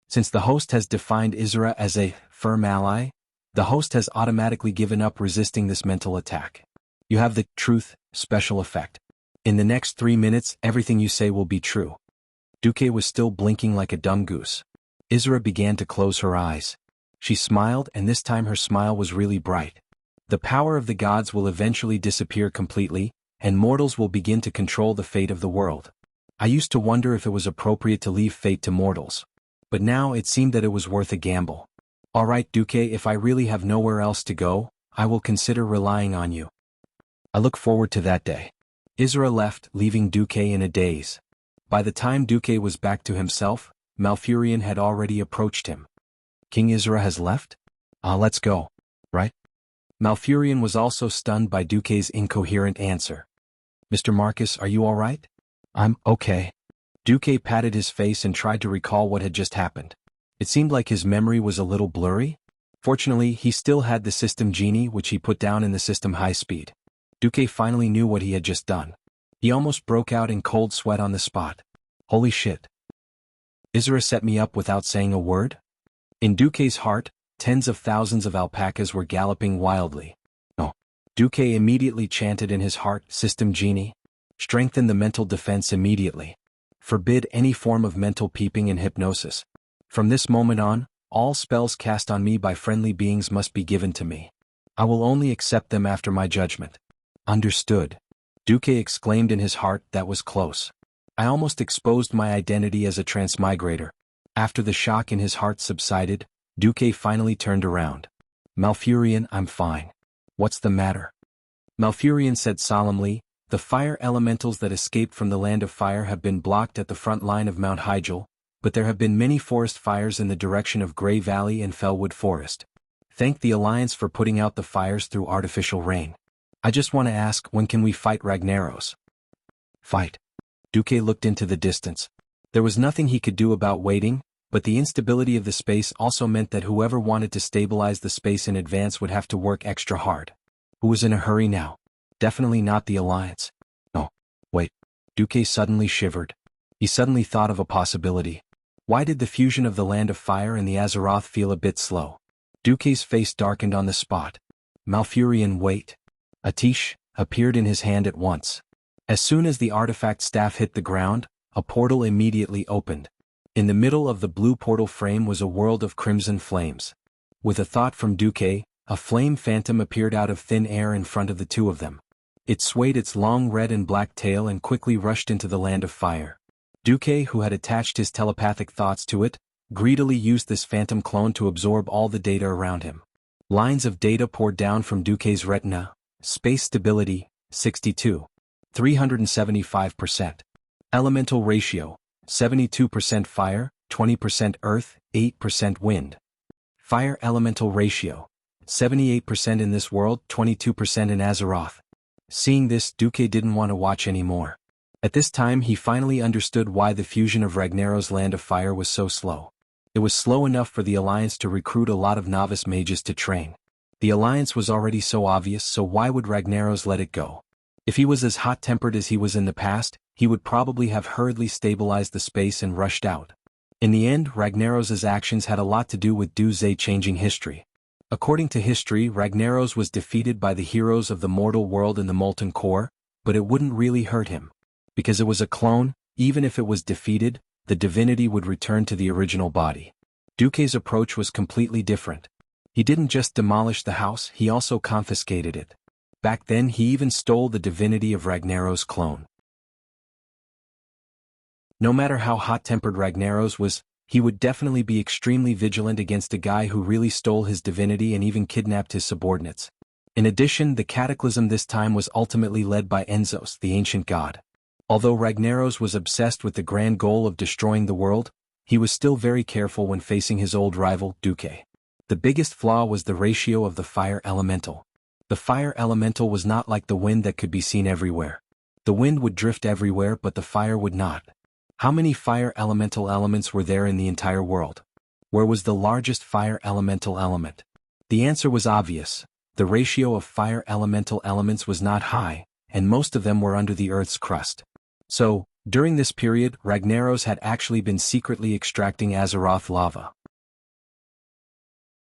Since the host has defined Izra as a firm ally, the host has automatically given up resisting this mental attack. You have the truth special effect. In the next 3 minutes, everything you say will be true. Duque was still blinking like a dumb goose. Izra began to close her eyes. She smiled, and this time her smile was really bright. The power of the gods will eventually disappear completely, and mortals will begin to control the fate of the world. I used to wonder if it was appropriate to leave fate to mortals. But now it seemed that it was worth a gamble. All right, Duque, if I really have nowhere else to go, I will consider relying on you. I look forward to that day. Izra left, leaving Duque in a daze. By the time Duque was back to himself, Malfurion had already approached him. King Izra has left? Let's go. Right? Malfurion was also stunned by Duque's incoherent answer. Mr. Marcus, are you all right? I'm okay. Duque patted his face and tried to recall what had just happened. It seemed like his memory was a little blurry. Fortunately, he still had the system genie, which he put down in the system high speed. Duque finally knew what he had just done. He almost broke out in cold sweat on the spot. Holy shit. Izra set me up without saying a word? In Duque's heart, tens of thousands of alpacas were galloping wildly. No. Duque immediately chanted in his heart, System Genie. Strengthen the mental defense immediately. Forbid any form of mental peeping and hypnosis. From this moment on, all spells cast on me by friendly beings must be given to me. I will only accept them after my judgment. Understood. Duque exclaimed in his heart, that was close. I almost exposed my identity as a transmigrator. After the shock in his heart subsided, Duque finally turned around. Malfurion, I'm fine. What's the matter? Malfurion said solemnly, the fire elementals that escaped from the Land of Fire have been blocked at the front line of Mount Hyjal, but there have been many forest fires in the direction of Grey Valley and Fellwood Forest. Thank the Alliance for putting out the fires through artificial rain. I just want to ask, when can we fight Ragnaros? Fight. Duque looked into the distance. There was nothing he could do about waiting, but the instability of the space also meant that whoever wanted to stabilize the space in advance would have to work extra hard. Who was in a hurry now? Definitely not the Alliance. No. Wait. Duque suddenly shivered. He suddenly thought of a possibility. Why did the fusion of the Land of Fire and the Azeroth feel a bit slow? Duque's face darkened on the spot. Malfurion, wait. A tish appeared in his hand at once. As soon as the artifact staff hit the ground, a portal immediately opened. In the middle of the blue portal frame was a world of crimson flames. With a thought from Duque, a flame phantom appeared out of thin air in front of the two of them. It swayed its long red and black tail and quickly rushed into the Land of Fire. Duque, who had attached his telepathic thoughts to it, greedily used this phantom clone to absorb all the data around him. Lines of data poured down from Duque's retina. Space stability, 62. 375%. Elemental ratio, 72% fire, 20% earth, 8% wind. Fire elemental ratio, 78% in this world, 22% in Azeroth. Seeing this, Duque didn't want to watch anymore. At this time he finally understood why the fusion of Ragnaros' Land of Fire was so slow. It was slow enough for the Alliance to recruit a lot of novice mages to train. The Alliance was already so obvious, so why would Ragnaros let it go? If he was as hot-tempered as he was in the past, he would probably have hurriedly stabilized the space and rushed out. In the end, Ragnaros's actions had a lot to do with Duze changing history. According to history, Ragnaros was defeated by the heroes of the mortal world in the molten core, but it wouldn't really hurt him. Because it was a clone, even if it was defeated, the divinity would return to the original body. Duke's approach was completely different. He didn't just demolish the house, he also confiscated it. Back then he even stole the divinity of Ragnaros' clone. No matter how hot-tempered Ragnaros was, he would definitely be extremely vigilant against a guy who really stole his divinity and even kidnapped his subordinates. In addition, the cataclysm this time was ultimately led by Enzos, the ancient god. Although Ragnaros was obsessed with the grand goal of destroying the world, he was still very careful when facing his old rival, Duke. The biggest flaw was the ratio of the fire elemental. The fire elemental was not like the wind that could be seen everywhere. The wind would drift everywhere but the fire would not. How many fire elemental elements were there in the entire world? Where was the largest fire elemental element? The answer was obvious. The ratio of fire elemental elements was not high, and most of them were under the Earth's crust. So, during this period, Ragnaros had actually been secretly extracting Azeroth lava.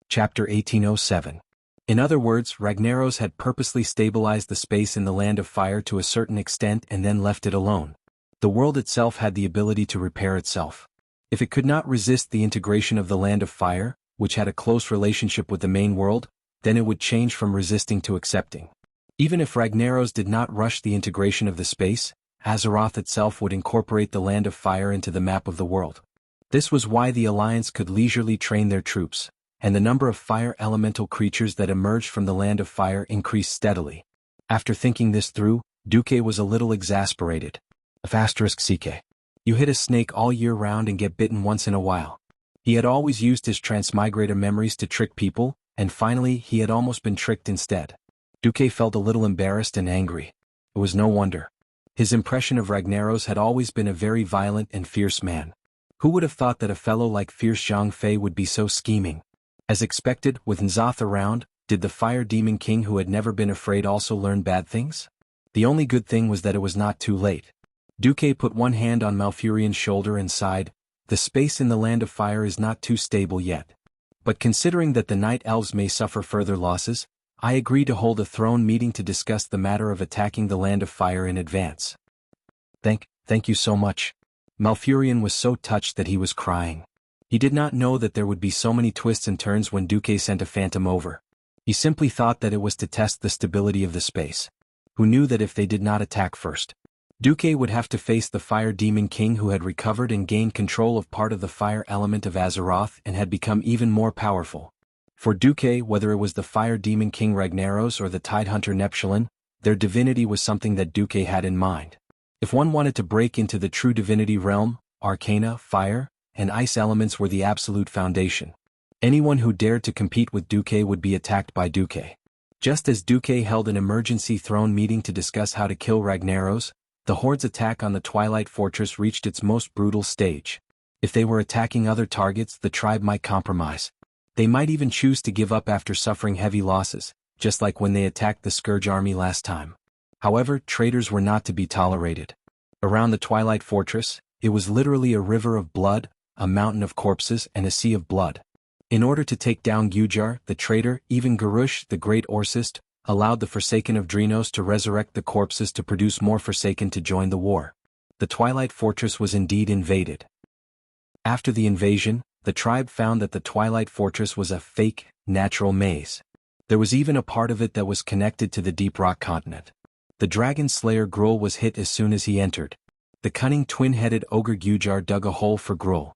Chapter 1807. In other words, Ragnaros had purposely stabilized the space in the Land of Fire to a certain extent and then left it alone. The world itself had the ability to repair itself. If it could not resist the integration of the Land of Fire, which had a close relationship with the main world, then it would change from resisting to accepting. Even if Ragnaros did not rush the integration of the space, Azeroth itself would incorporate the Land of Fire into the map of the world. This was why the Alliance could leisurely train their troops, and the number of fire elemental creatures that emerged from the Land of Fire increased steadily. After thinking this through, Duke was a little exasperated. *CK. You hit a snake all year round and get bitten once in a while. He had always used his transmigrator memories to trick people, and finally he had almost been tricked instead. Duke felt a little embarrassed and angry. It was no wonder. His impression of Ragnaros had always been a very violent and fierce man. Who would have thought that a fellow like fierce Zhang Fei would be so scheming? As expected, with N'Zoth around, did the Fire Demon King who had never been afraid also learn bad things? The only good thing was that it was not too late. Duke put one hand on Malfurion's shoulder and sighed. The space in the Land of Fire is not too stable yet. But considering that the Night Elves may suffer further losses, I agree to hold a throne meeting to discuss the matter of attacking the Land of Fire in advance. Thank you so much. Malfurion was so touched that he was crying. He did not know that there would be so many twists and turns when Duque sent a phantom over. He simply thought that it was to test the stability of the space. Who knew that if they did not attack first, Duque would have to face the Fire Demon King who had recovered and gained control of part of the fire element of Azeroth and had become even more powerful. For Duque, whether it was the Fire Demon King Ragnaros or the Tidehunter Neptulin, their divinity was something that Duque had in mind. If one wanted to break into the true divinity realm, Arcana, fire, and ice elements were the absolute foundation. Anyone who dared to compete with Duque would be attacked by Duque. Just as Duque held an emergency throne meeting to discuss how to kill Ragnaros, the Horde's attack on the Twilight Fortress reached its most brutal stage. If they were attacking other targets, the tribe might compromise. They might even choose to give up after suffering heavy losses, just like when they attacked the Scourge army last time. However, traitors were not to be tolerated. Around the Twilight Fortress, it was literally a river of blood, a mountain of corpses, and a sea of blood. In order to take down Gujar, the traitor, even Garush, the great Orsist, allowed the Forsaken of Drinos to resurrect the corpses to produce more Forsaken to join the war. The Twilight Fortress was indeed invaded. After the invasion, the tribe found that the Twilight Fortress was a fake, natural maze. There was even a part of it that was connected to the Deep Rock continent. The Dragon Slayer Gruul was hit as soon as he entered. The cunning twin-headed ogre Gujar dug a hole for Gruul.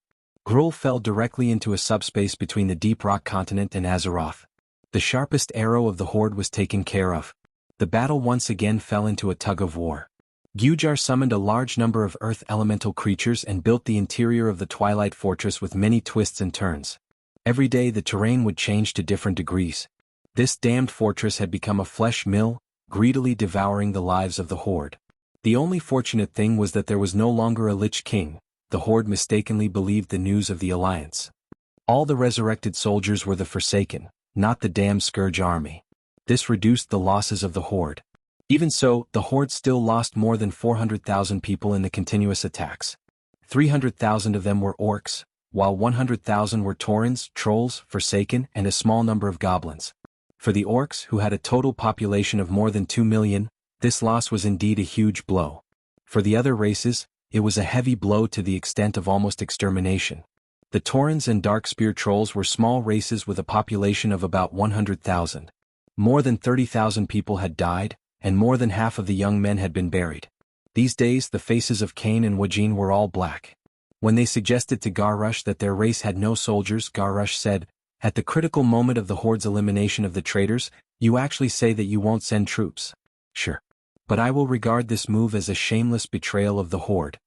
Gruul fell directly into a subspace between the Deep Rock continent and Azeroth. The sharpest arrow of the Horde was taken care of. The battle once again fell into a tug-of-war. Gujar summoned a large number of earth elemental creatures and built the interior of the Twilight Fortress with many twists and turns. Every day the terrain would change to different degrees. This damned fortress had become a flesh mill, greedily devouring the lives of the Horde. The only fortunate thing was that there was no longer a Lich King. The Horde mistakenly believed the news of the Alliance. All the resurrected soldiers were the Forsaken, not the damned Scourge army. This reduced the losses of the Horde. Even so, the Horde still lost more than 400,000 people in the continuous attacks. 300,000 of them were orcs, while 100,000 were Taurens, trolls, Forsaken, and a small number of goblins. For the orcs, who had a total population of more than 2 million, this loss was indeed a huge blow. For the other races, it was a heavy blow to the extent of almost extermination. The Taurens and Darkspear trolls were small races with a population of about 100,000. More than 30,000 people had died, and more than half of the young men had been buried. These days the faces of Cain and Wajin were all black. When they suggested to Garrush that their race had no soldiers, Garrush said, "At the critical moment of the Horde's elimination of the traitors, you actually say that you won't send troops. Sure. But I will regard this move as a shameless betrayal of the Horde."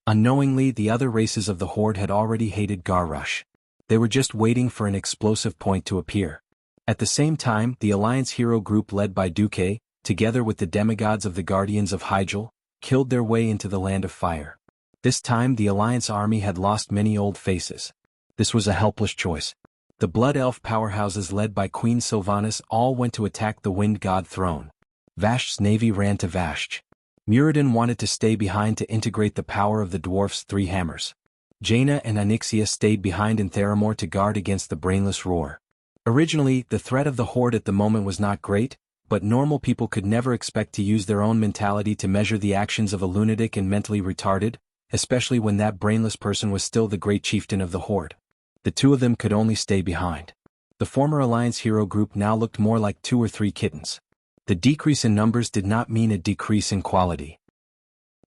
Unknowingly, the other races of the Horde had already hated Garrush. They were just waiting for an explosive point to appear. At the same time, the Alliance hero group led by Duque, together with the demigods of the Guardians of Hyjal, killed their way into the Land of Fire. This time the Alliance army had lost many old faces. This was a helpless choice. The Blood Elf powerhouses led by Queen Sylvanas all went to attack the Wind God throne. Vash's navy ran to Vash. Muradin wanted to stay behind to integrate the power of the dwarf's 3 hammers. Jaina and Onyxia stayed behind in Theramore to guard against the brainless roar. Originally, the threat of the Horde at the moment was not great, but normal people could never expect to use their own mentality to measure the actions of a lunatic and mentally retarded, especially when that brainless person was still the great chieftain of the Horde. The two of them could only stay behind. The former Alliance hero group now looked more like 2 or 3 kittens. The decrease in numbers did not mean a decrease in quality.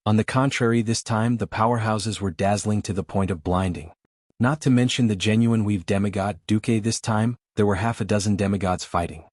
On the contrary, this time the powerhouses were dazzling to the point of blinding. Not to mention the genuine weave demigod, Duque. This time, there were half a dozen demigods fighting.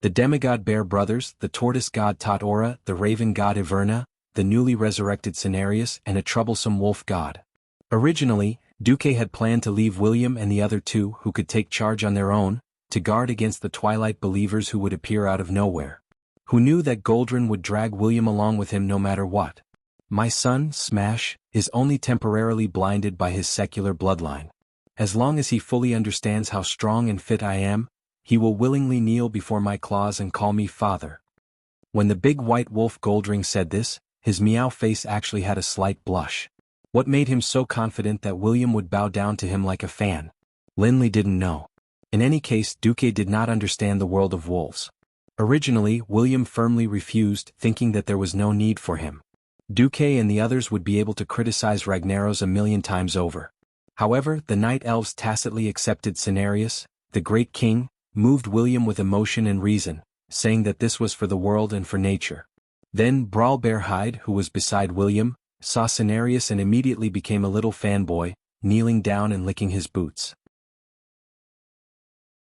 The demigod bear brothers, the tortoise god Tatora, the raven god Iverna, the newly resurrected Cenarius, and a troublesome wolf god. Originally, Duque had planned to leave William and the other 2 who could take charge on their own, to guard against the Twilight believers who would appear out of nowhere. Who knew that Goldrin would drag William along with him no matter what. My son, Smash, is only temporarily blinded by his secular bloodline. As long as he fully understands how strong and fit I am, he will willingly kneel before my claws and call me father. When the big white wolf Goldring said this, his meow face actually had a slight blush. What made him so confident that William would bow down to him like a fan? Linley didn't know. In any case, Duque did not understand the world of wolves. Originally, William firmly refused, thinking that there was no need for him. Duque and the others would be able to criticize Ragnaros a million times over. However, the Night Elves tacitly accepted Cenarius, the great king, moved William with emotion and reason, saying that this was for the world and for nature. Then Brawlbearhide, who was beside William, saw Cenarius and immediately became a little fanboy, kneeling down and licking his boots.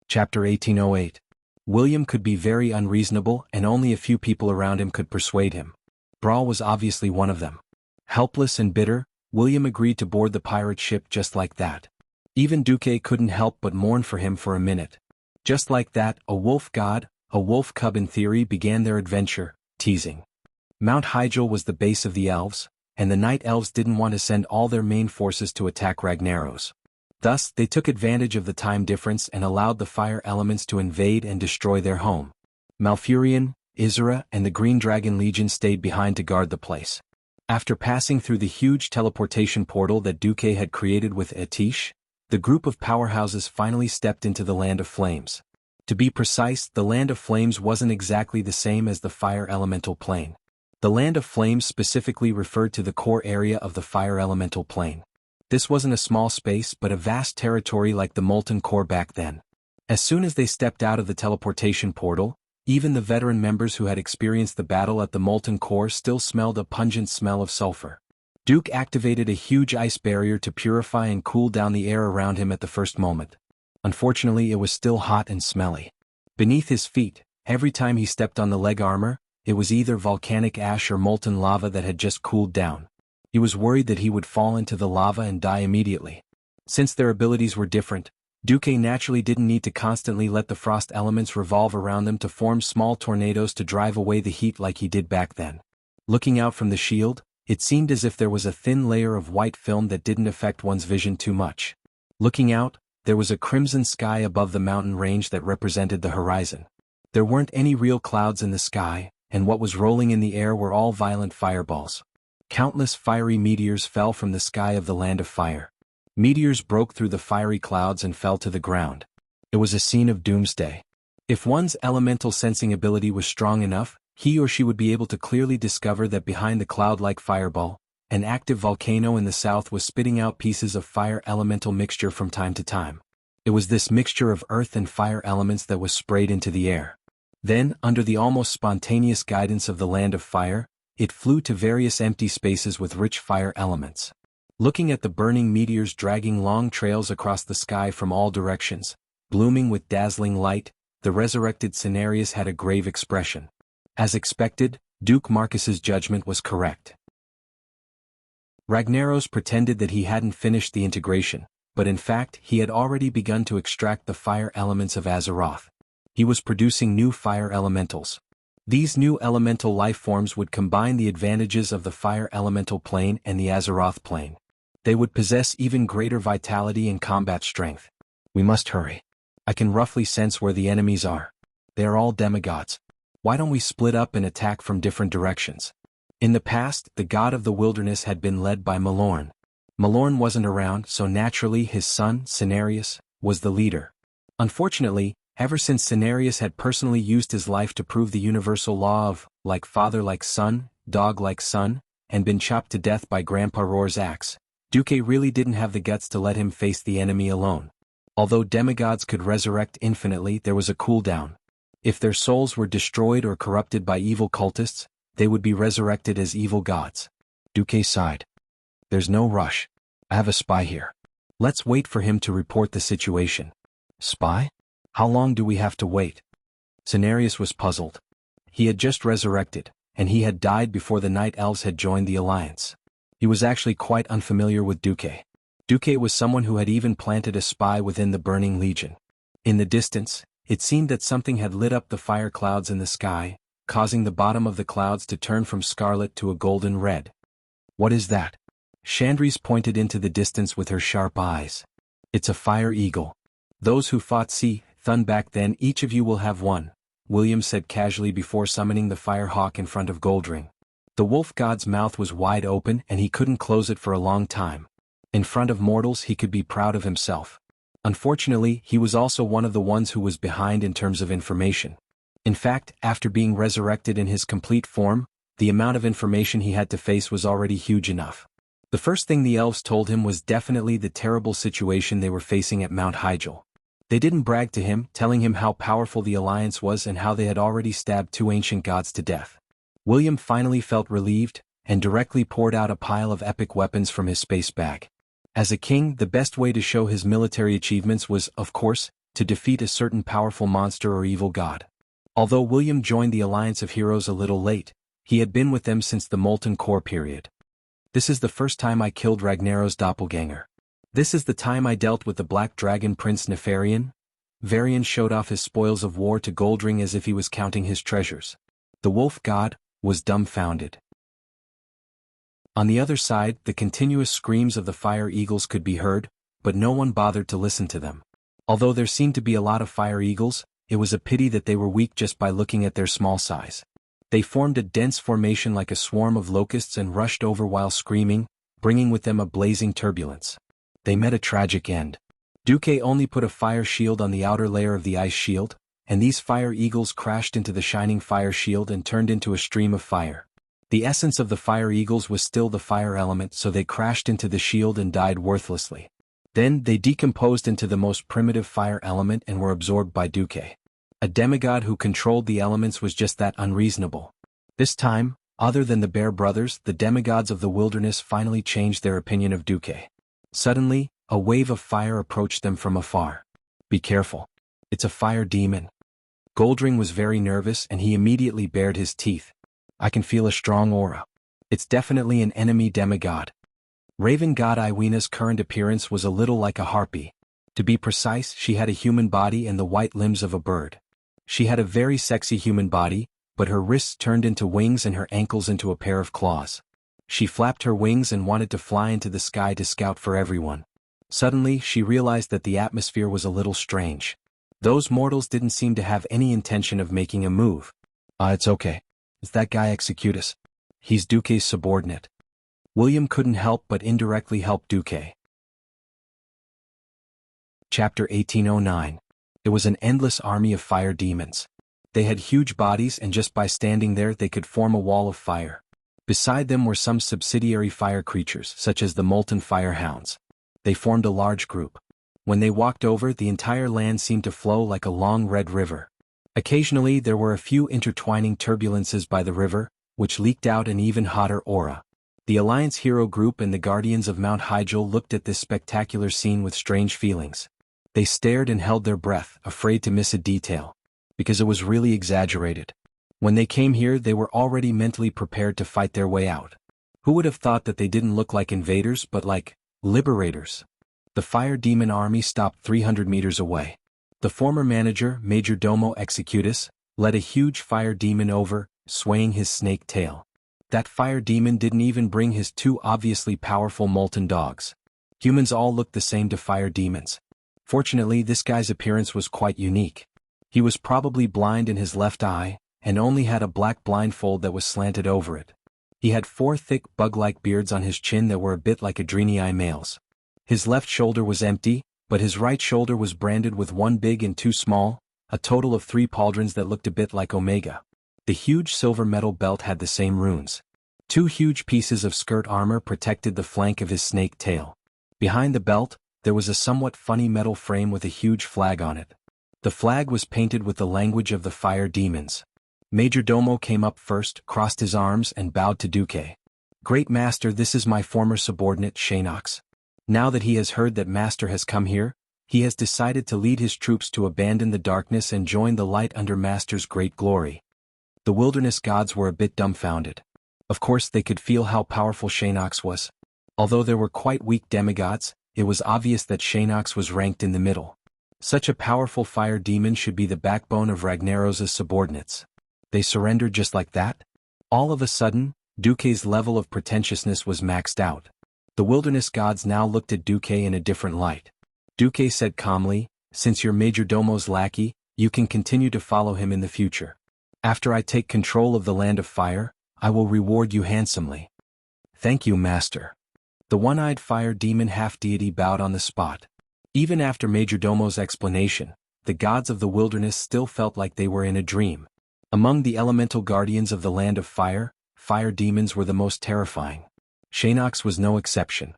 Chapter 1808. William could be very unreasonable and only a few people around him could persuade him. Brawl was obviously one of them. Helpless and bitter, William agreed to board the pirate ship just like that. Even Duque couldn't help but mourn for him for a minute. Just like that, a wolf god, a wolf cub in theory, began their adventure, teasing. Mount Hyjal was the base of the elves, and the Night Elves didn't want to send all their main forces to attack Ragnaros. Thus, they took advantage of the time difference and allowed the fire elements to invade and destroy their home. Malfurion, Isra, and the Green Dragon Legion stayed behind to guard the place. After passing through the huge teleportation portal that Duque had created with Atish, the group of powerhouses finally stepped into the Land of Flames. To be precise, the Land of Flames wasn't exactly the same as the Fire Elemental Plane. The Land of Flames specifically referred to the core area of the Fire Elemental Plane. This wasn't a small space but a vast territory like the Molten Core back then. As soon as they stepped out of the teleportation portal, even the veteran members who had experienced the battle at the Molten Core still smelled a pungent smell of sulfur. Duke activated a huge ice barrier to purify and cool down the air around him at the first moment. Unfortunately, it was still hot and smelly. Beneath his feet, every time he stepped on the leg armor, it was either volcanic ash or molten lava that had just cooled down. He was worried that he would fall into the lava and die immediately. Since their abilities were different, Duque naturally didn't need to constantly let the frost elements revolve around them to form small tornadoes to drive away the heat like he did back then. Looking out from the shield, it seemed as if there was a thin layer of white film that didn't affect one's vision too much. Looking out, there was a crimson sky above the mountain range that represented the horizon. There weren't any real clouds in the sky, and what was rolling in the air were all violent fireballs. Countless fiery meteors fell from the sky of the Land of Fire. Meteors broke through the fiery clouds and fell to the ground. It was a scene of doomsday. If one's elemental sensing ability was strong enough, he or she would be able to clearly discover that behind the cloud-like fireball, an active volcano in the south was spitting out pieces of fire elemental mixture from time to time. It was this mixture of earth and fire elements that was sprayed into the air. Then, under the almost spontaneous guidance of the land of fire, it flew to various empty spaces with rich fire elements. Looking at the burning meteors dragging long trails across the sky from all directions, blooming with dazzling light, the resurrected Cenarius had a grave expression. As expected, Duke Marcus's judgment was correct. Ragnaros pretended that he hadn't finished the integration, but in fact he had already begun to extract the fire elements of Azeroth. He was producing new fire elementals. These new elemental life forms would combine the advantages of the fire elemental plane and the Azeroth plane. They would possess even greater vitality and combat strength. We must hurry. I can roughly sense where the enemies are. They are all demigods. Why don't we split up and attack from different directions? In the past, the god of the wilderness had been led by Malorn. Malorn wasn't around, so naturally his son, Cenarius, was the leader. Unfortunately, ever since Cenarius had personally used his life to prove the universal law of, like father like son, dog like son, and been chopped to death by Grandpa Roar's axe, Duque really didn't have the guts to let him face the enemy alone. Although demigods could resurrect infinitely, there was a cooldown. If their souls were destroyed or corrupted by evil cultists, they would be resurrected as evil gods. Duque sighed. There's no rush. I have a spy here. Let's wait for him to report the situation. Spy? How long do we have to wait? Cenarius was puzzled. He had just resurrected, and he had died before the Night Elves had joined the Alliance. He was actually quite unfamiliar with Duque. Duque was someone who had even planted a spy within the Burning Legion. In the distance, it seemed that something had lit up the fire clouds in the sky, causing the bottom of the clouds to turn from scarlet to a golden red. What is that? Chandris pointed into the distance with her sharp eyes. It's a fire eagle. Those who fought Thun back then, each of you will have one, William said casually before summoning the fire hawk in front of Goldring. The wolf god's mouth was wide open and he couldn't close it for a long time. In front of mortals he could be proud of himself. Unfortunately, he was also one of the ones who was behind in terms of information. In fact, after being resurrected in his complete form, the amount of information he had to face was already huge enough. The first thing the elves told him was definitely the terrible situation they were facing at Mount Hyjal. They didn't brag to him, telling him how powerful the Alliance was and how they had already stabbed 2 ancient gods to death. William finally felt relieved, and directly poured out a pile of epic weapons from his space bag. As a king, the best way to show his military achievements was, of course, to defeat a certain powerful monster or evil god. Although William joined the Alliance of Heroes a little late, he had been with them since the Molten Core period. This is the first time I killed Ragnaros' doppelganger. This is the time I dealt with the Black Dragon Prince Nefarian. Varian showed off his spoils of war to Goldring as if he was counting his treasures. The wolf god was dumbfounded. On the other side, the continuous screams of the fire eagles could be heard, but no one bothered to listen to them. Although there seemed to be a lot of fire eagles, it was a pity that they were weak just by looking at their small size. They formed a dense formation like a swarm of locusts and rushed over while screaming, bringing with them a blazing turbulence. They met a tragic end. Duque only put a fire shield on the outer layer of the ice shield, and these fire eagles crashed into the shining fire shield and turned into a stream of fire. The essence of the fire eagles was still the fire element, so they crashed into the shield and died worthlessly. Then they decomposed into the most primitive fire element and were absorbed by Duque. A demigod who controlled the elements was just that unreasonable. This time, other than the Bear Brothers, the demigods of the wilderness finally changed their opinion of Duque. Suddenly, a wave of fire approached them from afar. Be careful. It's a fire demon. Goldring was very nervous and he immediately bared his teeth. I can feel a strong aura. It's definitely an enemy demigod. Raven god Iwena's current appearance was a little like a harpy. To be precise, she had a human body and the white limbs of a bird. She had a very sexy human body, but her wrists turned into wings and her ankles into a pair of claws. She flapped her wings and wanted to fly into the sky to scout for everyone. Suddenly, she realized that the atmosphere was a little strange. Those mortals didn't seem to have any intention of making a move. It's okay. It's that guy Executus. He's Duque's subordinate. William couldn't help but indirectly help Duque. Chapter 1809. It was an endless army of fire demons. They had huge bodies and just by standing there they could form a wall of fire. Beside them were some subsidiary fire creatures such as the molten fire hounds. They formed a large group. When they walked over, the entire land seemed to flow like a long red river. Occasionally there were a few intertwining turbulences by the river, which leaked out an even hotter aura. The Alliance hero group and the Guardians of Mount Hyjal looked at this spectacular scene with strange feelings. They stared and held their breath, afraid to miss a detail. Because it was really exaggerated. When they came here they were already mentally prepared to fight their way out. Who would have thought that they didn't look like invaders but like liberators? The fire demon army stopped 300 meters away. The former manager, Major Domo Executus, led a huge fire demon over, swaying his snake tail. That fire demon didn't even bring his two obviously powerful molten dogs. Humans all looked the same to fire demons. Fortunately, this guy's appearance was quite unique. He was probably blind in his left eye, and only had a black blindfold that was slanted over it. He had 4 thick bug-like beards on his chin that were a bit like Adrenii males. His left shoulder was empty, but his right shoulder was branded with 1 big and 2 small, a total of 3 pauldrons that looked a bit like Omega. The huge silver metal belt had the same runes. 2 huge pieces of skirt armor protected the flank of his snake tail. Behind the belt, there was a somewhat funny metal frame with a huge flag on it. The flag was painted with the language of the fire demons. Major Domo came up first, crossed his arms and bowed to Duque. "Great Master, this is my former subordinate Shanox. Now that he has heard that Master has come here, he has decided to lead his troops to abandon the darkness and join the light under Master's great glory." The wilderness gods were a bit dumbfounded. Of course they could feel how powerful Shanox was. Although there were quite weak demigods, it was obvious that Shanox was ranked in the middle. Such a powerful fire demon should be the backbone of Ragnaros' subordinates. They surrendered just like that? All of a sudden, Duque's level of pretentiousness was maxed out. The wilderness gods now looked at Duque in a different light. Duque said calmly, "Since you're Major Domo's lackey, you can continue to follow him in the future. After I take control of the land of fire, I will reward you handsomely." "Thank you, Master." The one-eyed fire demon half-deity bowed on the spot. Even after Major Domo's explanation, the gods of the wilderness still felt like they were in a dream. Among the elemental guardians of the land of fire, fire demons were the most terrifying. Shanox was no exception.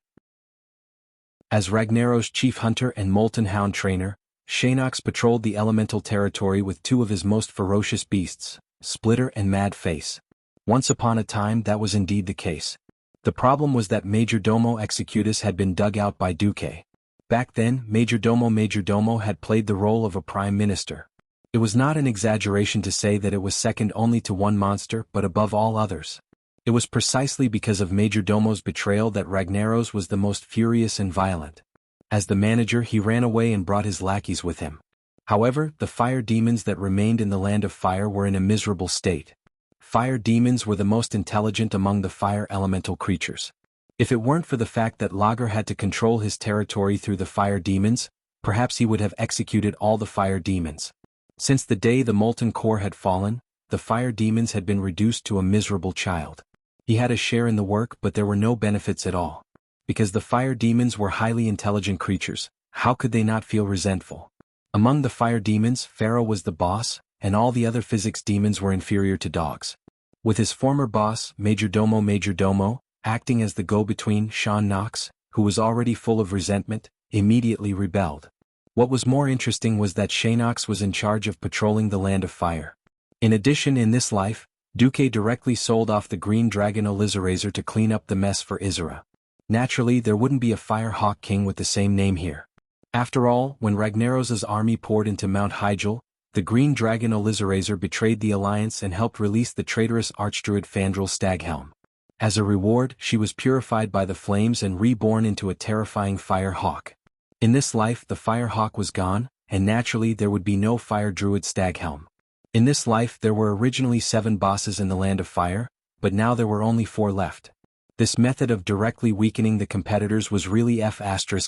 As Ragnaros' chief hunter and molten hound trainer, Shanox patrolled the elemental territory with 2 of his most ferocious beasts, Splitter and Mad Face. Once upon a time that was indeed the case. The problem was that Major Domo Executus had been dug out by Duque. Back then, Major Domo had played the role of a prime minister. It was not an exaggeration to say that it was second only to one monster but above all others. It was precisely because of Major Domo's betrayal that Ragnaros was the most furious and violent. As the manager he ran away and brought his lackeys with him. However, the fire demons that remained in the land of fire were in a miserable state. Fire demons were the most intelligent among the fire elemental creatures. If it weren't for the fact that Lager had to control his territory through the fire demons, perhaps he would have executed all the fire demons. Since the day the molten core had fallen, the fire demons had been reduced to a miserable child. He had a share in the work but there were no benefits at all. Because the fire demons were highly intelligent creatures, how could they not feel resentful? Among the fire demons, Pharaoh was the boss, and all the other physics demons were inferior to dogs. With his former boss, Major Domo, acting as the go-between, Sean Knox, who was already full of resentment, immediately rebelled. What was more interesting was that Shanox was in charge of patrolling the land of fire. In addition, in this life, Duque directly sold off the green dragon Elizarazer to clean up the mess for Isra. Naturally, there wouldn't be a Fire Hawk King with the same name here. After all, when Ragnaros' army poured into Mount Hyjal, the green dragon Elizarazer betrayed the alliance and helped release the traitorous archdruid Fandral Staghelm. As a reward, she was purified by the flames and reborn into a terrifying fire hawk. In this life the fire hawk was gone, and naturally there would be no fire druid Staghelm. In this life there were originally 7 bosses in the land of fire, but now there were only 4 left. This method of directly weakening the competitors was really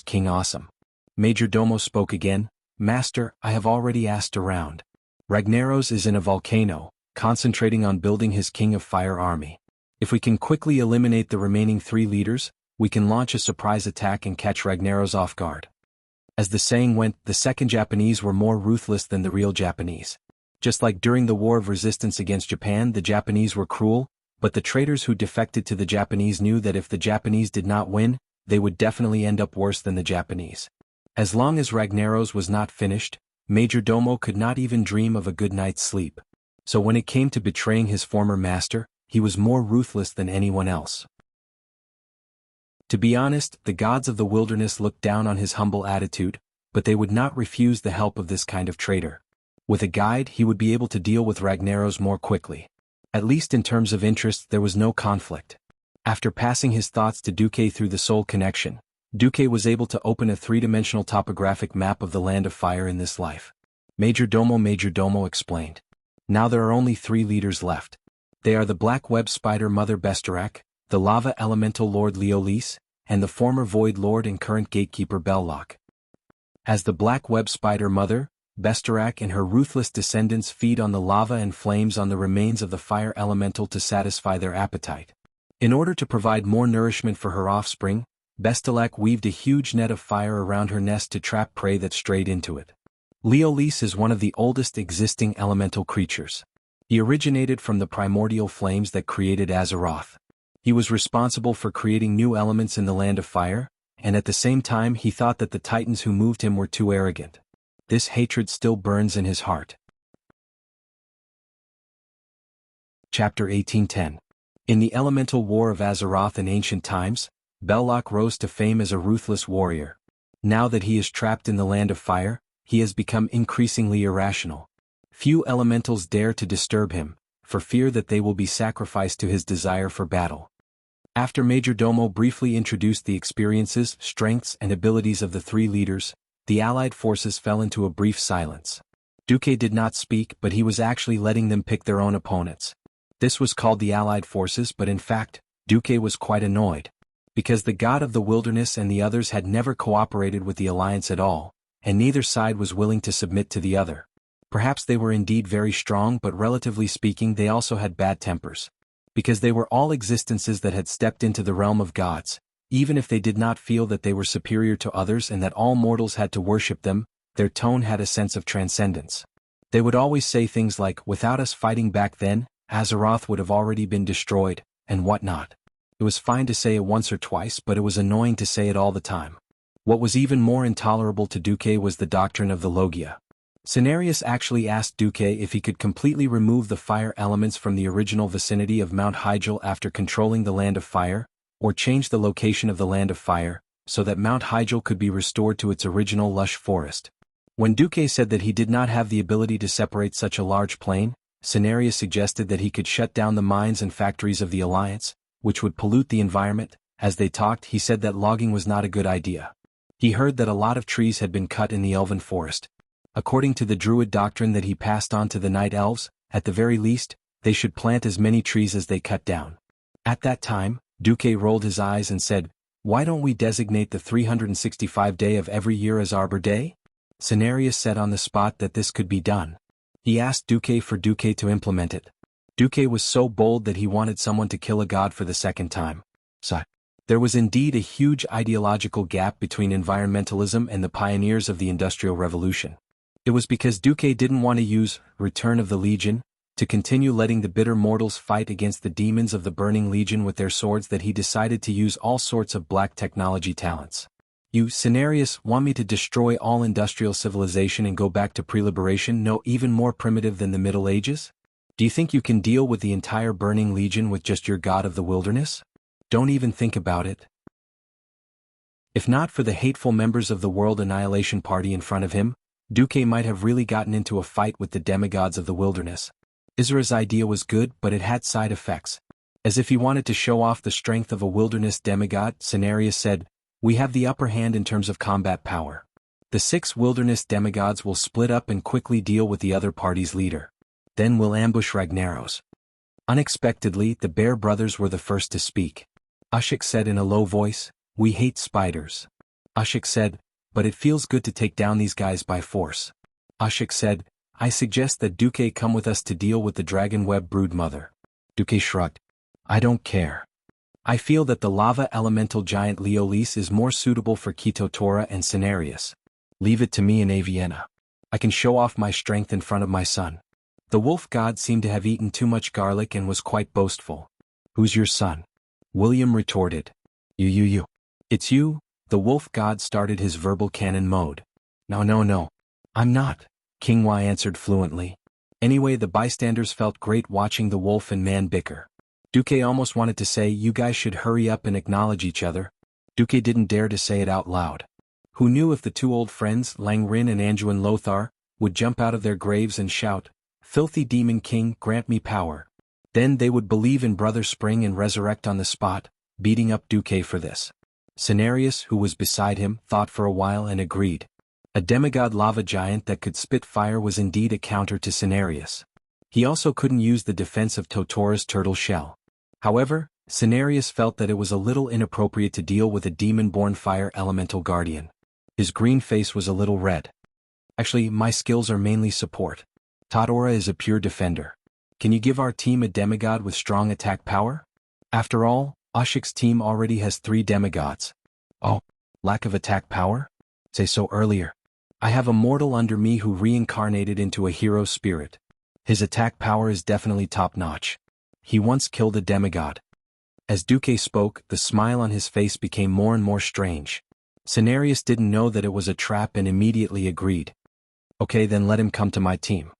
King awesome. Major Domo spoke again. "Master, I have already asked around. Ragnaros is in a volcano, concentrating on building his King of Fire army. If we can quickly eliminate the remaining 3 leaders, we can launch a surprise attack and catch Ragnaros off guard." As the saying went, the second Japanese were more ruthless than the real Japanese. Just like during the War of Resistance against Japan, the Japanese were cruel, but the traitors who defected to the Japanese knew that if the Japanese did not win, they would definitely end up worse than the Japanese. As long as Ragnaros was not finished, Majordomo could not even dream of a good night's sleep. So when it came to betraying his former master, he was more ruthless than anyone else. To be honest, the gods of the wilderness looked down on his humble attitude, but they would not refuse the help of this kind of traitor. With a guide, he would be able to deal with Ragnaros more quickly. At least in terms of interest, there was no conflict. After passing his thoughts to Duque through the soul connection, Duque was able to open a three-dimensional topographic map of the land of fire in this life. Majordomo explained. Now there are only 3 leaders left. They are the Black Web Spider Mother Bestorak, the Lava Elemental Lord Leolise, and the former Void Lord and current Gatekeeper Belloc. As the Black Web Spider Mother, Bestorak and her ruthless descendants feed on the lava and flames on the remains of the fire elemental to satisfy their appetite. In order to provide more nourishment for her offspring, Bestorak weaved a huge net of fire around her nest to trap prey that strayed into it. Leolise is one of the oldest existing elemental creatures. He originated from the primordial flames that created Azeroth. He was responsible for creating new elements in the land of fire, and at the same time he thought that the titans who moved him were too arrogant. This hatred still burns in his heart. Chapter 1810. In the elemental war of Azeroth in ancient times, Belloc rose to fame as a ruthless warrior. Now that he is trapped in the land of fire, he has become increasingly irrational. Few elementals dare to disturb him, for fear that they will be sacrificed to his desire for battle. After Majordomo briefly introduced the experiences, strengths, and abilities of the 3 leaders, the allied forces fell into a brief silence. Duque did not speak, but he was actually letting them pick their own opponents. This was called the allied forces, but in fact, Duque was quite annoyed. Because the god of the wilderness and the others had never cooperated with the alliance at all, and neither side was willing to submit to the other. Perhaps they were indeed very strong, but relatively speaking they also had bad tempers. Because they were all existences that had stepped into the realm of gods, even if they did not feel that they were superior to others and that all mortals had to worship them, their tone had a sense of transcendence. They would always say things like, "Without us fighting back then, Azeroth would have already been destroyed," and whatnot. It was fine to say it once or twice, but it was annoying to say it all the time. What was even more intolerable to Duque was the doctrine of the Logia. Cenarius actually asked Duque if he could completely remove the fire elements from the original vicinity of Mount Hyjal after controlling the Land of Fire, or change the location of the Land of Fire, so that Mount Hyjal could be restored to its original lush forest. When Duque said that he did not have the ability to separate such a large plain, Cenarius suggested that he could shut down the mines and factories of the Alliance, which would pollute the environment. As they talked, he said that logging was not a good idea. He heard that a lot of trees had been cut in the Elven Forest. According to the Druid doctrine that he passed on to the Night Elves, at the very least, they should plant as many trees as they cut down. At that time, Duque rolled his eyes and said, "Why don't we designate the 365 day of every year as Arbor Day?" Cenarius said on the spot that this could be done. He asked Duque to implement it. Duque was so bold that he wanted someone to kill a god for the second time. So, there was indeed a huge ideological gap between environmentalism and the pioneers of the Industrial Revolution. It was because Duque didn't want to use Return of the Legion to continue letting the bitter mortals fight against the demons of the Burning Legion with their swords that he decided to use all sorts of black technology talents. "You, Cenarius, want me to destroy all industrial civilization and go back to pre-liberation, no, even more primitive than the Middle Ages? Do you think you can deal with the entire Burning Legion with just your god of the wilderness? Don't even think about it." If not for the hateful members of the World Annihilation Party in front of him, Duque might have really gotten into a fight with the demigods of the wilderness. Isra's idea was good, but it had side effects. As if he wanted to show off the strength of a wilderness demigod, Cenarius said, "We have the upper hand in terms of combat power. The 6 wilderness demigods will split up and quickly deal with the other party's leader. Then we'll ambush Ragnaros." Unexpectedly, the Bear Brothers were the first to speak. Ushik said in a low voice, "We hate spiders." Ushik said, "But it feels good to take down these guys by force." Ushik said, "I suggest that Duque come with us to deal with the Dragon Web Brood Mother." Duque shrugged. "I don't care. I feel that the lava elemental giant Leolise is more suitable for Kito Tora and Cenarius. Leave it to me in Avienna. I can show off my strength in front of my son. The wolf god seemed to have eaten too much garlic and was quite boastful. Who's your son? William retorted. You. It's you. The wolf god started his verbal cannon mode. No. I'm not, King Y answered fluently. Anyway, the bystanders felt great watching the wolf and man bicker. Duque almost wanted to say, you guys should hurry up and acknowledge each other. Duque didn't dare to say it out loud. Who knew if the two old friends, Langrin and Anduin Lothar, would jump out of their graves and shout, Filthy Demon King, grant me power. Then they would believe in Brother Spring and resurrect on the spot, beating up Duque for this. Cenarius, who was beside him, thought for a while and agreed. A demigod lava giant that could spit fire was indeed a counter to Cenarius. He also couldn't use the defense of Totora's turtle shell. However, Cenarius felt that it was a little inappropriate to deal with a demon-born fire elemental guardian. His green face was a little red. Actually, my skills are mainly support. Totora is a pure defender. Can you give our team a demigod with strong attack power? After all, Ashik's team already has 3 demigods. Oh, lack of attack power? Say so earlier. I have a mortal under me who reincarnated into a hero spirit. His attack power is definitely top-notch. He once killed a demigod. As Duque spoke, the smile on his face became more and more strange. Cenarius didn't know that it was a trap and immediately agreed. Okay, then let him come to my team.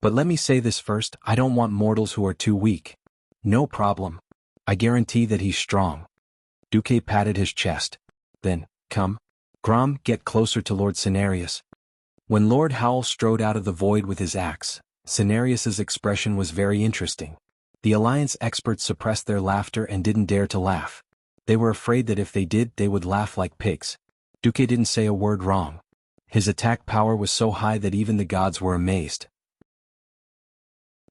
But let me say this first, I don't want mortals who are too weak. No problem. I guarantee that he's strong. Duque patted his chest. Then, come. Grom, get closer to Lord Cenarius. When Lord Howl strode out of the void with his axe, Cenarius's expression was very interesting. The Alliance experts suppressed their laughter and didn't dare to laugh. They were afraid that if they did, they would laugh like pigs. Duque didn't say a word wrong. His attack power was so high that even the gods were amazed.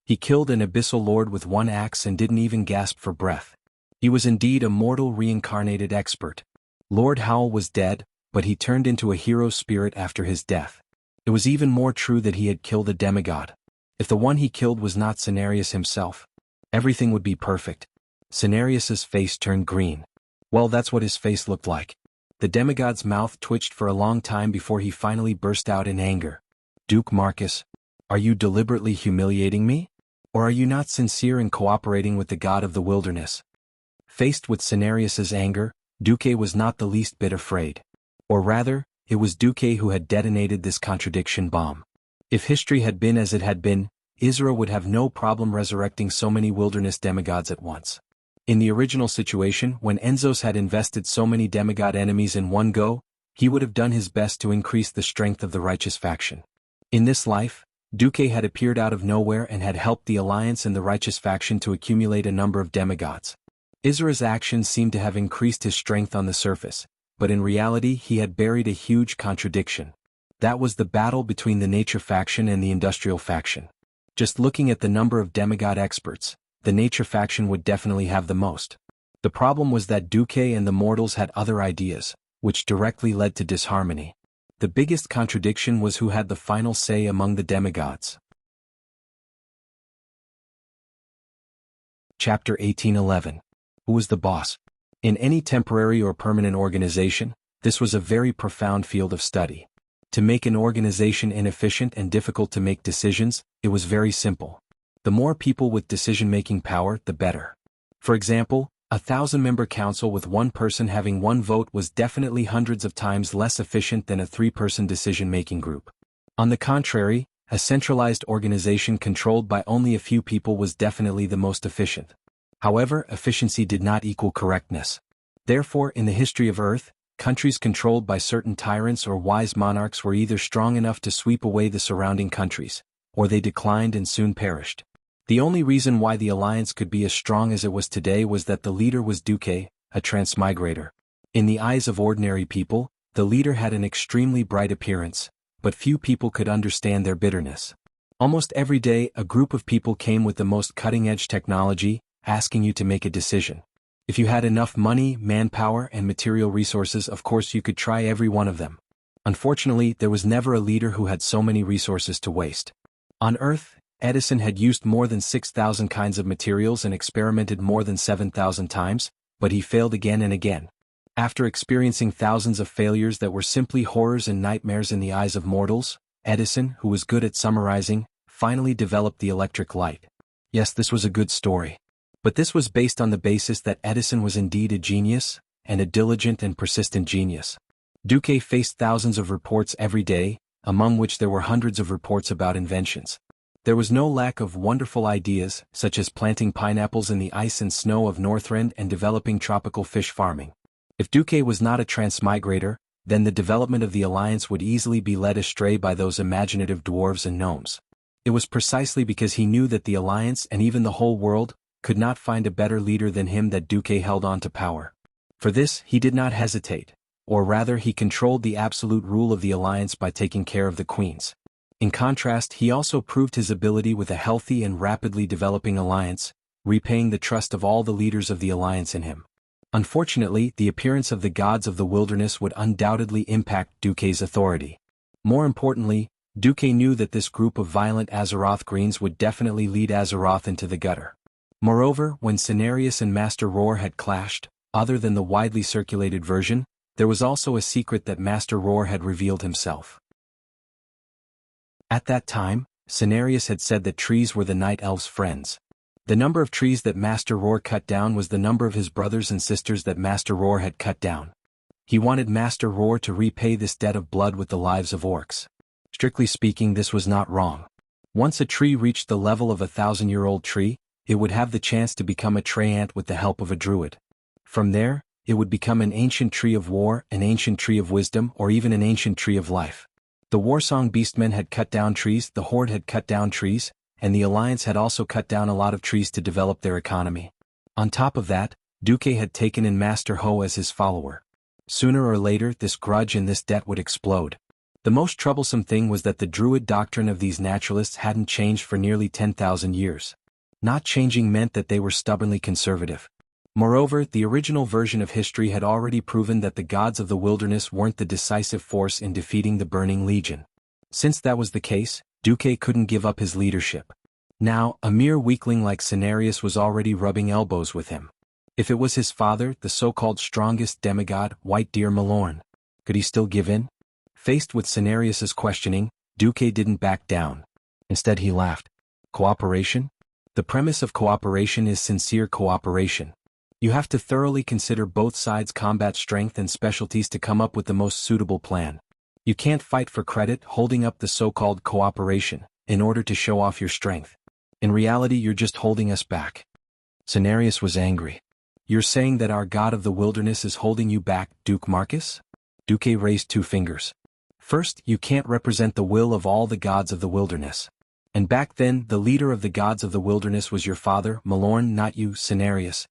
He killed an abyssal lord with 1 axe and didn't even gasp for breath. He was indeed a mortal reincarnated expert. Lord Howl was dead, but he turned into a hero spirit after his death. It was even more true that he had killed a demigod. If the one he killed was not Cenarius himself, everything would be perfect. Cenarius's face turned green. Well, that's what his face looked like. The demigod's mouth twitched for a long time before he finally burst out in anger. Duke Marcus, are you deliberately humiliating me? Or are you not sincere in cooperating with the god of the wilderness? Faced with Cenarius's anger, Duque was not the least bit afraid. Or rather, it was Duque who had detonated this contradiction bomb. If history had been as it had been, Isra would have no problem resurrecting so many wilderness demigods at once. In the original situation, when Enzos had invested so many demigod enemies in one go, he would have done his best to increase the strength of the righteous faction. In this life, Duque had appeared out of nowhere and had helped the Alliance and the righteous faction to accumulate a number of demigods. Isra's actions seemed to have increased his strength on the surface, but in reality he had buried a huge contradiction. That was the battle between the nature faction and the industrial faction. Just looking at the number of demigod experts, the nature faction would definitely have the most. The problem was that Duque and the mortals had other ideas, which directly led to disharmony. The biggest contradiction was who had the final say among the demigods. Chapter 1811. Who was the boss? In any temporary or permanent organization, this was a very profound field of study. To make an organization inefficient and difficult to make decisions, it was very simple. The more people with decision-making power, the better. For example, a 1,000-member council with 1 person having 1 vote was definitely hundreds of times less efficient than a 3-person decision-making group. On the contrary, a centralized organization controlled by only a few people was definitely the most efficient. However, efficiency did not equal correctness. Therefore, in the history of Earth, countries controlled by certain tyrants or wise monarchs were either strong enough to sweep away the surrounding countries, or they declined and soon perished. The only reason why the alliance could be as strong as it was today was that the leader was Duque, a transmigrator. In the eyes of ordinary people, the leader had an extremely bright appearance, but few people could understand their bitterness. Almost every day, a group of people came with the most cutting-edge technology, asking you to make a decision. If you had enough money, manpower, and material resources, of course you could try every one of them. Unfortunately, there was never a leader who had so many resources to waste. On Earth, Edison had used more than 6,000 kinds of materials and experimented more than 7,000 times, but he failed again and again. After experiencing thousands of failures that were simply horrors and nightmares in the eyes of mortals, Edison, who was good at summarizing, finally developed the electric light. Yes, this was a good story. But this was based on the basis that Edison was indeed a genius, and a diligent and persistent genius. Duque faced thousands of reports every day, among which there were hundreds of reports about inventions. There was no lack of wonderful ideas, such as planting pineapples in the ice and snow of Northrend and developing tropical fish farming. If Duque was not a transmigrator, then the development of the alliance would easily be led astray by those imaginative dwarves and gnomes. It was precisely because he knew that the alliance and even the whole world could not find a better leader than him that Duque held on to power. For this, he did not hesitate, or rather he controlled the absolute rule of the alliance by taking care of the queens. In contrast, he also proved his ability with a healthy and rapidly developing alliance, repaying the trust of all the leaders of the alliance in him. Unfortunately, the appearance of the gods of the wilderness would undoubtedly impact Duque's authority. More importantly, Duque knew that this group of violent Azeroth Greens would definitely lead Azeroth into the gutter. Moreover, when Cenarius and Master Roar had clashed, other than the widely circulated version, there was also a secret that Master Roar had revealed himself. At that time, Cenarius had said that trees were the Night Elves' friends. The number of trees that Master Roar cut down was the number of his brothers and sisters that Master Roar had cut down. He wanted Master Roar to repay this debt of blood with the lives of orcs. Strictly speaking, this was not wrong. Once a tree reached the level of a 1,000-year-old tree, it would have the chance to become a treant with the help of a druid. From there, it would become an ancient tree of war, an ancient tree of wisdom, or even an ancient tree of life. The Warsong Beastmen had cut down trees, the Horde had cut down trees, and the Alliance had also cut down a lot of trees to develop their economy. On top of that, Duque had taken in Master Ho as his follower. Sooner or later, this grudge and this debt would explode. The most troublesome thing was that the druid doctrine of these naturalists hadn't changed for nearly 10,000 years. Not changing meant that they were stubbornly conservative. Moreover, the original version of history had already proven that the gods of the wilderness weren't the decisive force in defeating the Burning Legion. Since that was the case, Duque couldn't give up his leadership. Now, a mere weakling like Cenarius was already rubbing elbows with him. If it was his father, the so-called strongest demigod, White Deer Malorn, could he still give in? Faced with Cenarius's questioning, Duque didn't back down. Instead he laughed. Cooperation? The premise of cooperation is sincere cooperation. You have to thoroughly consider both sides' combat strength and specialties to come up with the most suitable plan. You can't fight for credit holding up the so-called cooperation, in order to show off your strength. In reality, you're just holding us back. Cenarius was angry. You're saying that our god of the wilderness is holding you back, Duke Marcus? Duque raised two fingers. First, you can't represent the will of all the gods of the wilderness. And back then, the leader of the gods of the wilderness was your father, Malorn, not you, Cenarius.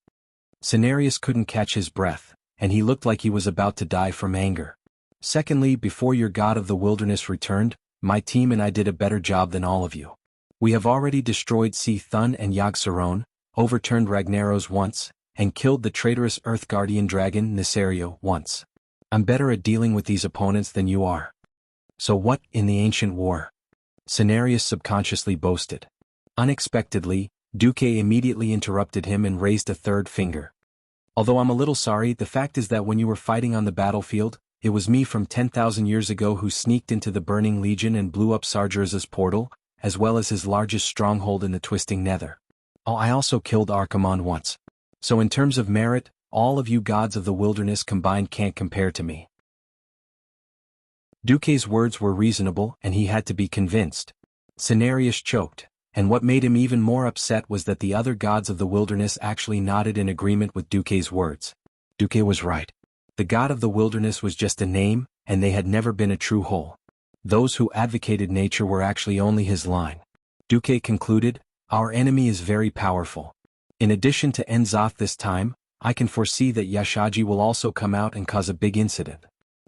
Cenarius couldn't catch his breath, and he looked like he was about to die from anger. Secondly, before your god of the wilderness returned, my team and I did a better job than all of you. We have already destroyed Si Thun and Yogg-Saron, overturned Ragnaros once, and killed the traitorous Earth Guardian dragon Nisario once. I'm better at dealing with these opponents than you are. So what, in the ancient war? Cenarius subconsciously boasted. Unexpectedly, Duque immediately interrupted him and raised a third finger. Although I'm a little sorry, the fact is that when you were fighting on the battlefield, it was me from 10,000 years ago who sneaked into the Burning Legion and blew up Sargeras' portal, as well as his largest stronghold in the Twisting Nether. Oh, I also killed Archimonde once. So in terms of merit, all of you gods of the wilderness combined can't compare to me. Duque's words were reasonable, and he had to be convinced. Cenarius choked, and what made him even more upset was that the other gods of the wilderness actually nodded in agreement with Duque's words. Duque was right. The god of the wilderness was just a name, and they had never been a true whole. Those who advocated nature were actually only his line. Duque concluded, our enemy is very powerful. In addition to N'Zoth this time, I can foresee that Yashaji will also come out and cause a big incident.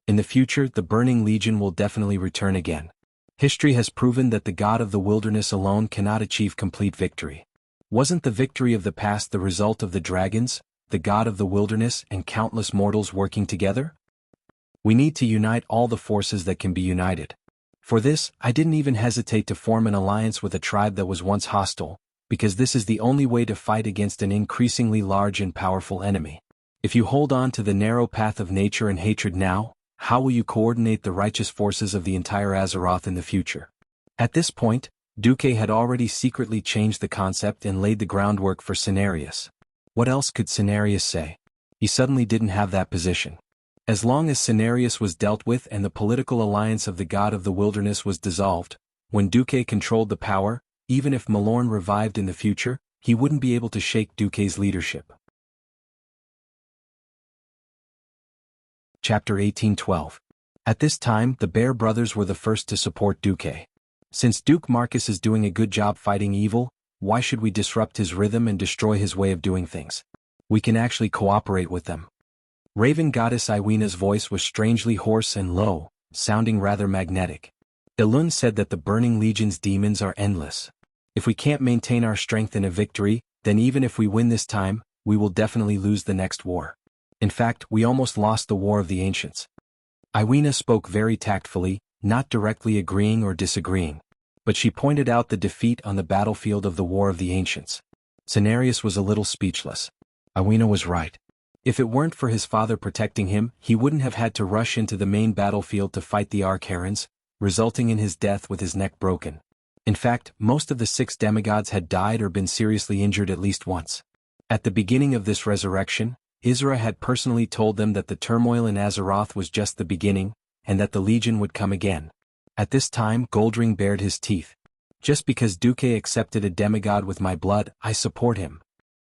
In the future, the Burning Legion will definitely return again. History has proven that the god of the wilderness alone cannot achieve complete victory. Wasn't the victory of the past the result of the dragons, the god of the wilderness, and countless mortals working together? We need to unite all the forces that can be united. For this, I didn't even hesitate to form an alliance with a tribe that was once hostile, because this is the only way to fight against an increasingly large and powerful enemy. If you hold on to the narrow path of nature and hatred now, how will you coordinate the righteous forces of the entire Azeroth in the future? At this point, Duque had already secretly changed the concept and laid the groundwork for Cenarius. What else could Cenarius say? He suddenly didn't have that position. As long as Cenarius was dealt with and the political alliance of the god of the wilderness was dissolved, when Duque controlled the power, even if Malorn revived in the future, he wouldn't be able to shake Duque's leadership. Chapter 1812. At this time, the Bear brothers were the first to support Duque. Since Duke Marcus is doing a good job fighting evil, why should we disrupt his rhythm and destroy his way of doing things? We can actually cooperate with them. Raven goddess Iwena's voice was strangely hoarse and low, sounding rather magnetic. Elun said that the Burning Legion's demons are endless. If we can't maintain our strength in a victory, then even if we win this time, we will definitely lose the next war. In fact, we almost lost the War of the Ancients. Iwena spoke very tactfully, not directly agreeing or disagreeing. But she pointed out the defeat on the battlefield of the War of the Ancients. Cenarius was a little speechless. Iwena was right. If it weren't for his father protecting him, he wouldn't have had to rush into the main battlefield to fight the Archerons, resulting in his death with his neck broken. In fact, most of the 6 demigods had died or been seriously injured at least once. At the beginning of this resurrection, Isra had personally told them that the turmoil in Azeroth was just the beginning, and that the Legion would come again. At this time, Goldring bared his teeth. Just because Duque accepted a demigod with my blood, I support him.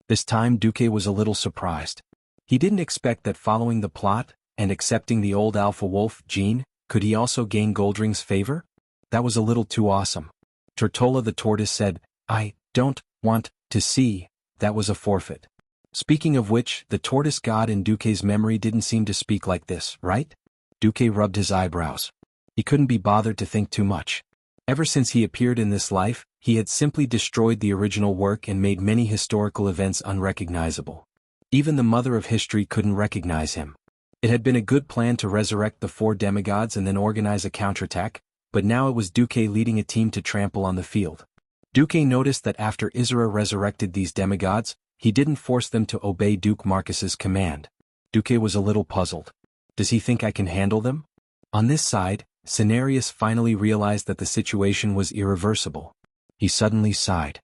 This time Duque was a little surprised. He didn't expect that following the plot, and accepting the old alpha wolf, Jean, could he also gain Goldring's favor? That was a little too awesome. Tortola the tortoise said, I don't want to see. That was a forfeit. Speaking of which, the tortoise god in Duque's memory didn't seem to speak like this, right? Duque rubbed his eyebrows. He couldn't be bothered to think too much. Ever since he appeared in this life, he had simply destroyed the original work and made many historical events unrecognizable. Even the mother of history couldn't recognize him. It had been a good plan to resurrect the 4 demigods and then organize a counterattack, but now it was Duque leading a team to trample on the field. Duque noticed that after Isra resurrected these demigods, he didn't force them to obey Duke Marcus's command. Duque was a little puzzled. Does he think I can handle them? On this side, Cenarius finally realized that the situation was irreversible. He suddenly sighed.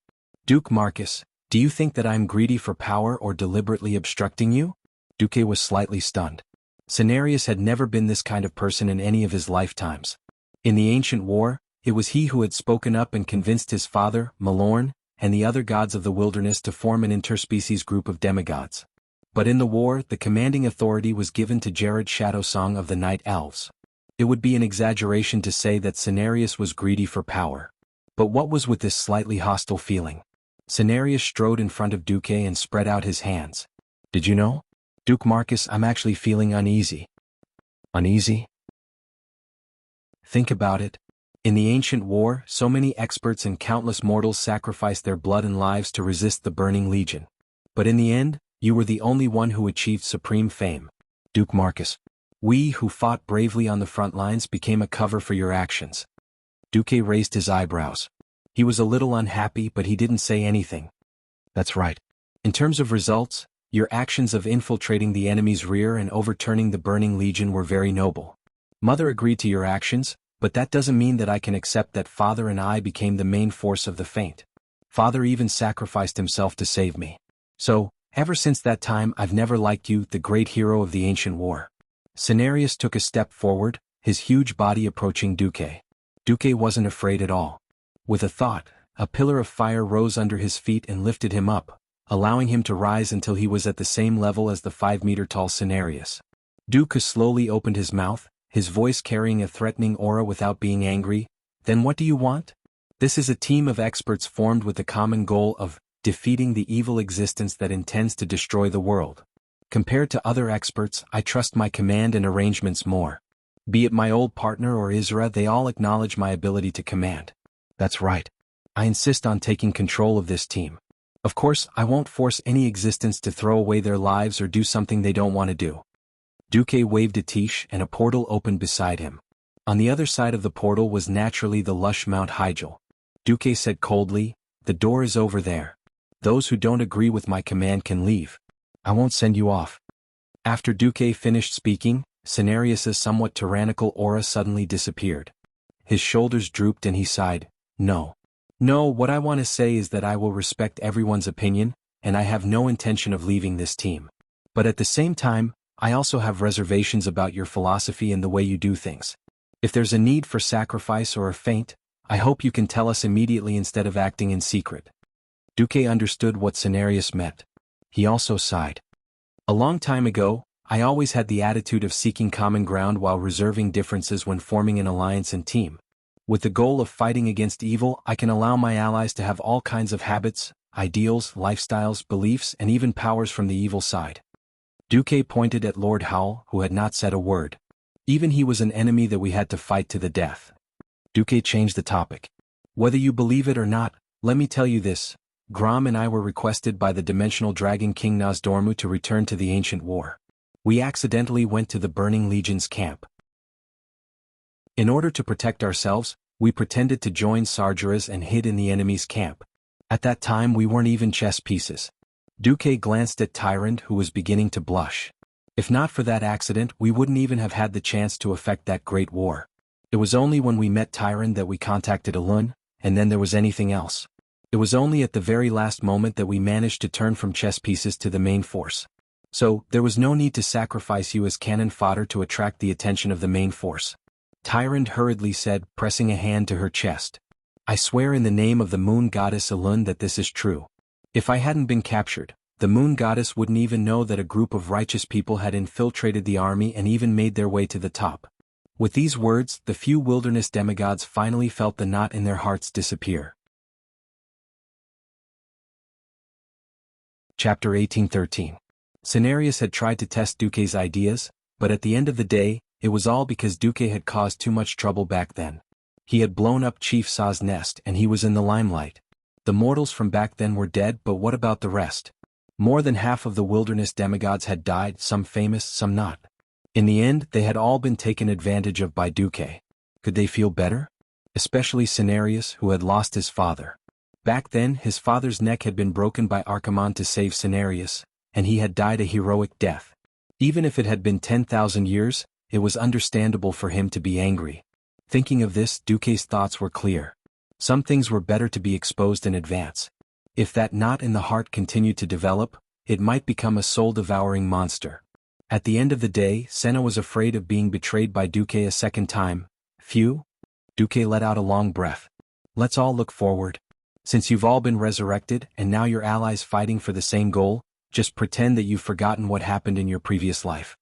Duke Marcus, do you think that I'm greedy for power or deliberately obstructing you? Duque was slightly stunned. Cenarius had never been this kind of person in any of his lifetimes. In the ancient war, it was he who had spoken up and convinced his father, Malorn, and the other gods of the wilderness to form an interspecies group of demigods. But in the war, the commanding authority was given to Jared Shadowsong of the Night Elves. It would be an exaggeration to say that Cenarius was greedy for power. But what was with this slightly hostile feeling? Cenarius strode in front of Duque and spread out his hands. Did you know? Duke Marcus, I'm actually feeling uneasy. Uneasy? Think about it. In the ancient war, so many experts and countless mortals sacrificed their blood and lives to resist the Burning Legion. But in the end, you were the only one who achieved supreme fame. Duke Marcus. We who fought bravely on the front lines became a cover for your actions. Duque raised his eyebrows. He was a little unhappy, but he didn't say anything. That's right. In terms of results, your actions of infiltrating the enemy's rear and overturning the Burning Legion were very noble. Mother agreed to your actions, but that doesn't mean that I can accept that Father and I became the main force of the feint. Father even sacrificed himself to save me. So, ever since that time I've never liked you, the great hero of the ancient war. Cenarius took a step forward, his huge body approaching Duque. Duque wasn't afraid at all. With a thought, a pillar of fire rose under his feet and lifted him up, allowing him to rise until he was at the same level as the 5-meter-tall Cenarius. Duque slowly opened his mouth, his voice carrying a threatening aura without being angry. Then what do you want? This is a team of experts formed with the common goal of defeating the evil existence that intends to destroy the world. Compared to other experts, I trust my command and arrangements more. Be it my old partner or Isra, they all acknowledge my ability to command. That's right. I insist on taking control of this team. Of course, I won't force any existence to throw away their lives or do something they don't want to do. Duque waved a tish and a portal opened beside him. On the other side of the portal was naturally the lush Mount Hyjal. Duque said coldly, the door is over there. Those who don't agree with my command can leave. I won't send you off. After Duque finished speaking, Cenarius's somewhat tyrannical aura suddenly disappeared. His shoulders drooped and he sighed, "No. No, what I want to say is that I will respect everyone's opinion, and I have no intention of leaving this team. But at the same time, I also have reservations about your philosophy and the way you do things. If there's a need for sacrifice or a feint, I hope you can tell us immediately instead of acting in secret." Duque understood what Cenarius meant. He also sighed. "A long time ago, I always had the attitude of seeking common ground while reserving differences when forming an alliance and team. With the goal of fighting against evil, I can allow my allies to have all kinds of habits, ideals, lifestyles, beliefs, and even powers from the evil side." Duque pointed at Lord Howell, who had not said a word. "Even he was an enemy that we had to fight to the death." Duque changed the topic. "Whether you believe it or not, let me tell you this. Grom and I were requested by the Dimensional Dragon King Nozdormu to return to the ancient war. We accidentally went to the Burning Legion's camp. In order to protect ourselves, we pretended to join Sargeras and hid in the enemy's camp. At that time we weren't even chess pieces." Duque glanced at Tyrant, who was beginning to blush. "If not for that accident, we wouldn't even have had the chance to effect that great war. It was only when we met Tyrant that we contacted Elun, and then there was anything else. It was only at the very last moment that we managed to turn from chess pieces to the main force. So, there was no need to sacrifice you as cannon fodder to attract the attention of the main force." Tyrant hurriedly said, pressing a hand to her chest. "I swear in the name of the moon goddess Elun that this is true. If I hadn't been captured, the moon goddess wouldn't even know that a group of righteous people had infiltrated the army and even made their way to the top." With these words, the few wilderness demigods finally felt the knot in their hearts disappear. Chapter 1813. Cenarius had tried to test Duque's ideas, but at the end of the day, it was all because Duque had caused too much trouble back then. He had blown up Chief Saw's nest and he was in the limelight. The mortals from back then were dead, but what about the rest? More than half of the wilderness demigods had died, some famous, some not. In the end, they had all been taken advantage of by Duque. Could they feel better? Especially Cenarius, who had lost his father. Back then, his father's neck had been broken by Archimonde to save Cenarius, and he had died a heroic death. Even if it had been 10,000 years, it was understandable for him to be angry. Thinking of this, Duque's thoughts were clear. Some things were better to be exposed in advance. If that knot in the heart continued to develop, it might become a soul-devouring monster. At the end of the day, Senna was afraid of being betrayed by Duque a second time. Phew. Duque let out a long breath. "Let's all look forward. Since you've all been resurrected and now you're allies fighting for the same goal, just pretend that you've forgotten what happened in your previous life."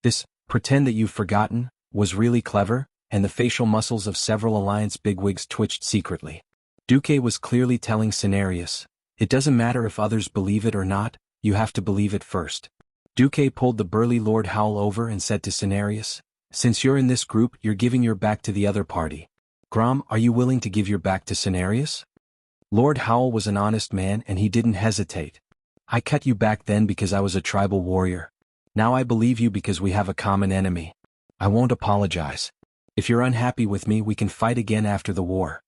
This, "pretend that you've forgotten," was really clever, and the facial muscles of several alliance bigwigs twitched secretly. Duque was clearly telling Cenarius, "It doesn't matter if others believe it or not, you have to believe it first." Duque pulled the burly Lord Howell over and said to Cenarius, "Since you're in this group, you're giving your back to the other party. Grom, are you willing to give your back to Cenarius?" Lord Howell was an honest man and he didn't hesitate. "I cut you back then because I was a tribal warrior. Now I believe you because we have a common enemy. I won't apologize. If you're unhappy with me, we can fight again after the war.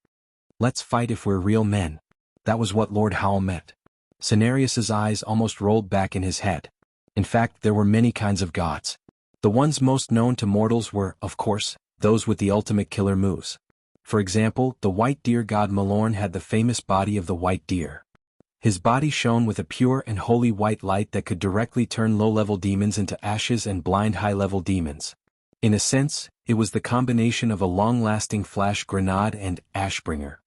Let's fight if we're real men." That was what Lord Howell meant. Cenarius's eyes almost rolled back in his head. In fact, there were many kinds of gods. The ones most known to mortals were, of course, those with the ultimate killer moves. For example, the white deer god Malorn had the famous body of the white deer. His body shone with a pure and holy white light that could directly turn low-level demons into ashes and blind high-level demons. In a sense, it was the combination of a long-lasting flash grenade and Ashbringer.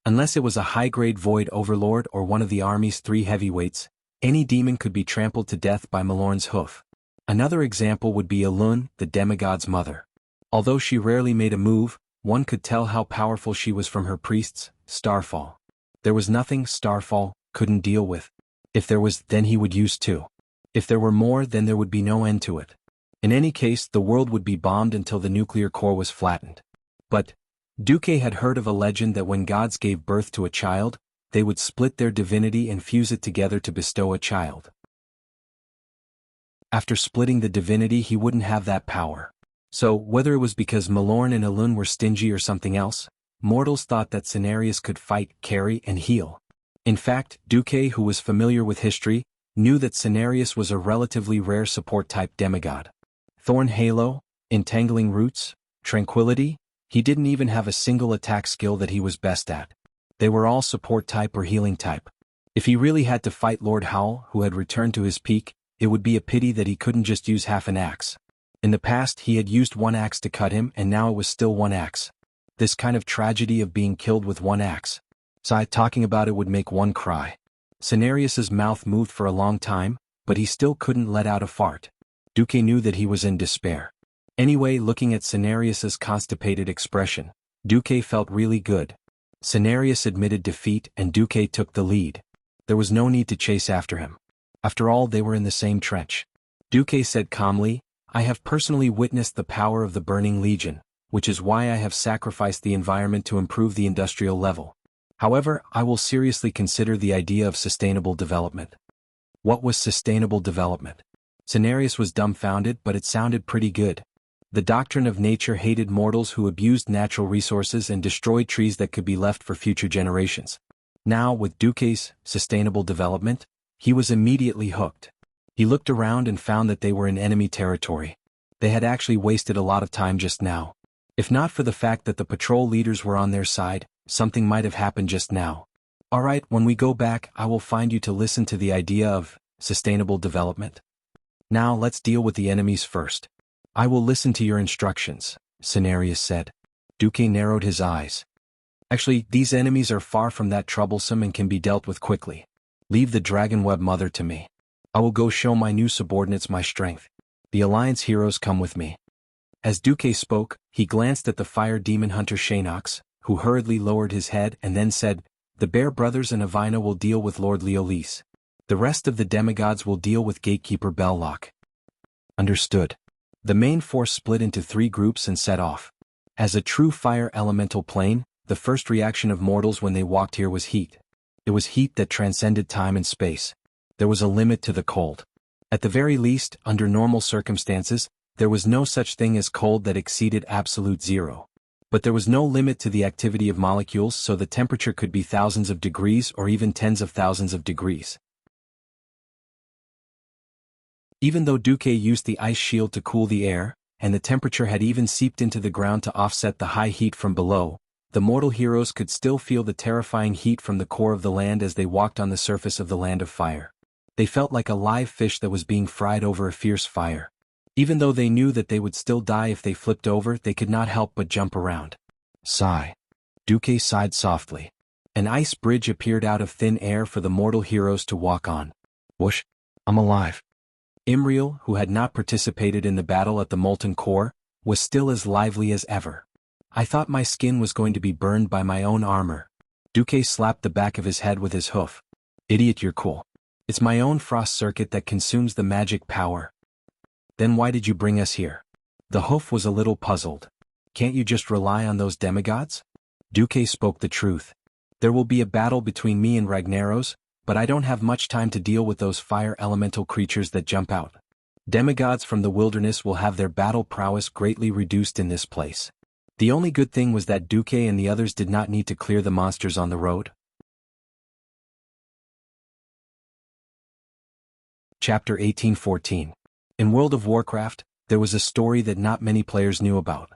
Unless it was a high-grade void overlord or one of the army's 3 heavyweights, any demon could be trampled to death by Malorn's hoof. Another example would be Elun, the demigod's mother. Although she rarely made a move, one could tell how powerful she was from her priests, Starfall. There was nothing Starfall couldn't deal with. If there was, then he would use 2. If there were more, then there would be no end to it. In any case, the world would be bombed until the nuclear core was flattened. But Duque had heard of a legend that when gods gave birth to a child, they would split their divinity and fuse it together to bestow a child. After splitting the divinity, he wouldn't have that power. So, whether it was because Malorn and Elun were stingy or something else, mortals thought that Cenarius could fight, carry, and heal. In fact, Duque, who was familiar with history, knew that Cenarius was a relatively rare support-type demigod. Thorn Halo, Entangling Roots, Tranquility, he didn't even have a single attack skill that he was best at. They were all support-type or healing-type. If he really had to fight Lord Howl, who had returned to his peak, it would be a pity that he couldn't just use half an axe. In the past he had used one axe to cut him and now it was still one axe. This kind of tragedy of being killed with one axe. Talking about it would make one cry. Cenarius's mouth moved for a long time, but he still couldn't let out a fart. Duque knew that he was in despair. Anyway, looking at Cenarius's constipated expression, Duque felt really good. Cenarius admitted defeat and Duque took the lead. There was no need to chase after him. After all, they were in the same trench. Duque said calmly, "I have personally witnessed the power of the Burning Legion, which is why I have sacrificed the environment to improve the industrial level. However, I will seriously consider the idea of sustainable development." What was sustainable development? Cenarius was dumbfounded, but it sounded pretty good. The doctrine of nature hated mortals who abused natural resources and destroyed trees that could be left for future generations. Now, with Duque's sustainable development, he was immediately hooked. He looked around and found that they were in enemy territory. They had actually wasted a lot of time just now. If not for the fact that the patrol leaders were on their side, something might have happened just now. Alright, when we go back, I will find you to listen to the idea of sustainable development. Now let's deal with the enemies first. I will listen to your instructions, Cenarius said. Duque narrowed his eyes. Actually, these enemies are far from that troublesome and can be dealt with quickly. Leave the Dragon Web Mother to me. I will go show my new subordinates my strength. The Alliance heroes come with me. As Duque spoke, he glanced at the fire demon hunter Shanox, who hurriedly lowered his head and then said, "The Bear Brothers and Avina will deal with Lord Leolis. The rest of the demigods will deal with Gatekeeper Belloc." Understood. The main force split into 3 groups and set off. As a true fire elemental plane, the first reaction of mortals when they walked here was heat. It was heat that transcended time and space. There was a limit to the cold. At the very least, under normal circumstances, there was no such thing as cold that exceeded absolute zero. But there was no limit to the activity of molecules, so the temperature could be thousands of degrees or even tens of thousands of degrees. Even though Duque used the ice shield to cool the air, and the temperature had even seeped into the ground to offset the high heat from below, the mortal heroes could still feel the terrifying heat from the core of the land as they walked on the surface of the Land of Fire. They felt like a live fish that was being fried over a fierce fire. Even though they knew that they would still die if they flipped over, they could not help but jump around. Sigh. Duque sighed softly. An ice bridge appeared out of thin air for the mortal heroes to walk on. Whoosh! I'm alive. Imriel, who had not participated in the battle at the Molten Core, was still as lively as ever. I thought my skin was going to be burned by my own armor. Duque slapped the back of his head with his hoof. Idiot, you're cool. It's my own frost circuit that consumes the magic power. Then why did you bring us here? The hoof was a little puzzled. Can't you just rely on those demigods? Duque spoke the truth. There will be a battle between me and Ragnaros, but I don't have much time to deal with those fire elemental creatures that jump out. Demigods from the wilderness will have their battle prowess greatly reduced in this place. The only good thing was that Duque and the others did not need to clear the monsters on the road. Chapter 1814. In World of Warcraft, there was a story that not many players knew about.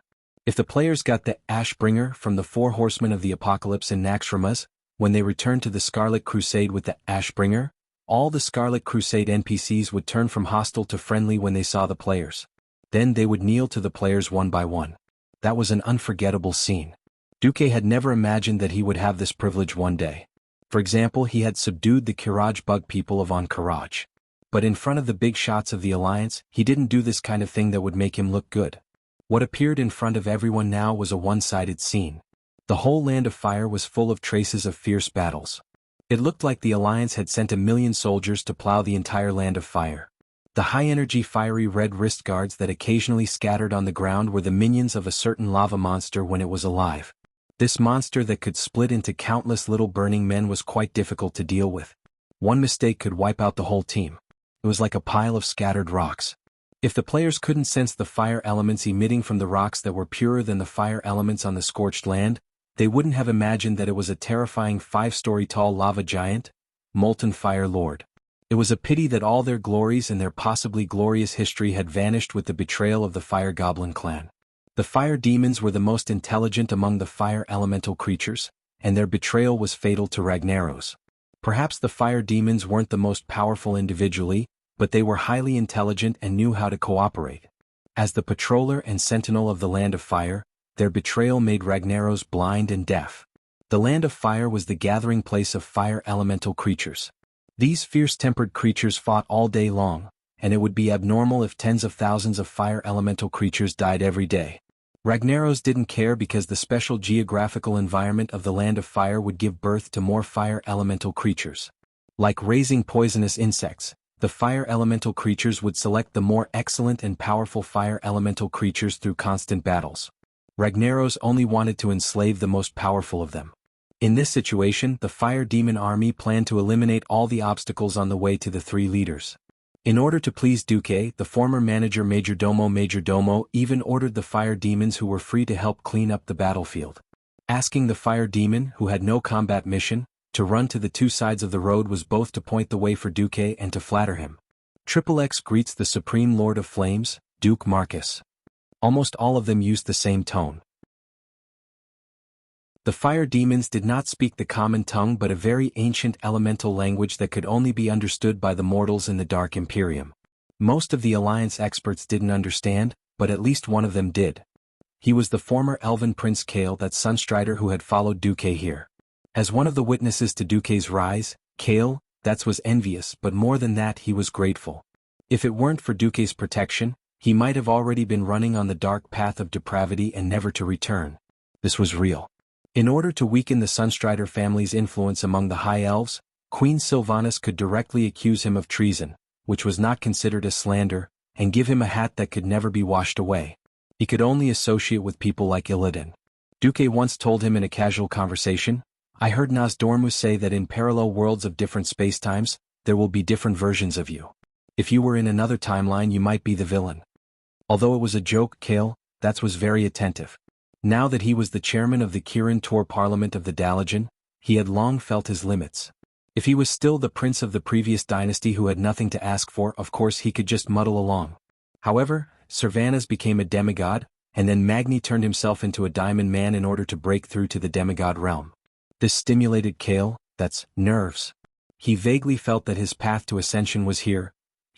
If the players got the Ashbringer from the 4 Horsemen of the Apocalypse in Naxxramas, when they returned to the Scarlet Crusade with the Ashbringer, all the Scarlet Crusade NPCs would turn from hostile to friendly when they saw the players. Then they would kneel to the players one by one. That was an unforgettable scene. Duque had never imagined that he would have this privilege one day. For example, he had subdued the Kiraj bug people of Ankh-Kiraj. But in front of the big shots of the Alliance, he didn't do this kind of thing that would make him look good. What appeared in front of everyone now was a one-sided scene. The whole Land of Fire was full of traces of fierce battles. It looked like the Alliance had sent 1,000,000 soldiers to plow the entire Land of Fire. The high-energy fiery red wrist guards that occasionally scattered on the ground were the minions of a certain lava monster when it was alive. This monster that could split into countless little burning men was quite difficult to deal with. One mistake could wipe out the whole team. It was like a pile of scattered rocks. If the players couldn't sense the fire elements emitting from the rocks that were purer than the fire elements on the scorched land, they wouldn't have imagined that it was a terrifying 5-story tall lava giant, Molten Fire Lord. It was a pity that all their glories and their possibly glorious history had vanished with the betrayal of the Fire Goblin clan. The fire demons were the most intelligent among the fire elemental creatures, and their betrayal was fatal to Ragnaros. Perhaps the fire demons weren't the most powerful individually, but they were highly intelligent and knew how to cooperate. As the patroller and sentinel of the Land of Fire, their betrayal made Ragnaros blind and deaf. The Land of Fire was the gathering place of fire elemental creatures. These fierce-tempered creatures fought all day long, and it would be abnormal if tens of thousands of fire elemental creatures died every day. Ragnaros didn't care because the special geographical environment of the Land of Fire would give birth to more fire elemental creatures. Like raising poisonous insects, the fire elemental creatures would select the more excellent and powerful fire elemental creatures through constant battles. Ragnaros only wanted to enslave the most powerful of them. In this situation, the fire demon army planned to eliminate all the obstacles on the way to the three leaders. In order to please Duque, the former manager Majordomo even ordered the fire demons who were free to help clean up the battlefield. Asking the fire demon, who had no combat mission, to run to the two sides of the road was both to point the way for Duque and to flatter him. X greets the Supreme Lord of Flames, Duke Marcus. Almost all of them used the same tone. The fire demons did not speak the common tongue but a very ancient elemental language that could only be understood by the mortals in the Dark Imperium. Most of the Alliance experts didn't understand, but at least one of them did. He was the former elven Prince Kale, that Sunstrider who had followed Duque here. As one of the witnesses to Duque's rise, Kale, that was envious, but more than that he was grateful. If it weren't for Duque's protection, he might have already been running on the dark path of depravity and never to return. This was real. In order to weaken the Sunstrider family's influence among the High Elves, Queen Sylvanas could directly accuse him of treason, which was not considered a slander, and give him a hat that could never be washed away. He could only associate with people like Illidan. Duque once told him in a casual conversation, "I heard Nosdormu say that in parallel worlds of different spacetimes, there will be different versions of you. If you were in another timeline you might be the villain." Although it was a joke, Kale, that was very attentive. Now that he was the chairman of the Kirin Tor Parliament of the Dalajan, he had long felt his limits. If he was still the prince of the previous dynasty who had nothing to ask for, of course he could just muddle along. However, Sylvanas became a demigod, and then Magni turned himself into a diamond man in order to break through to the demigod realm. This stimulated Kale, that's nerves. He vaguely felt that his path to ascension was here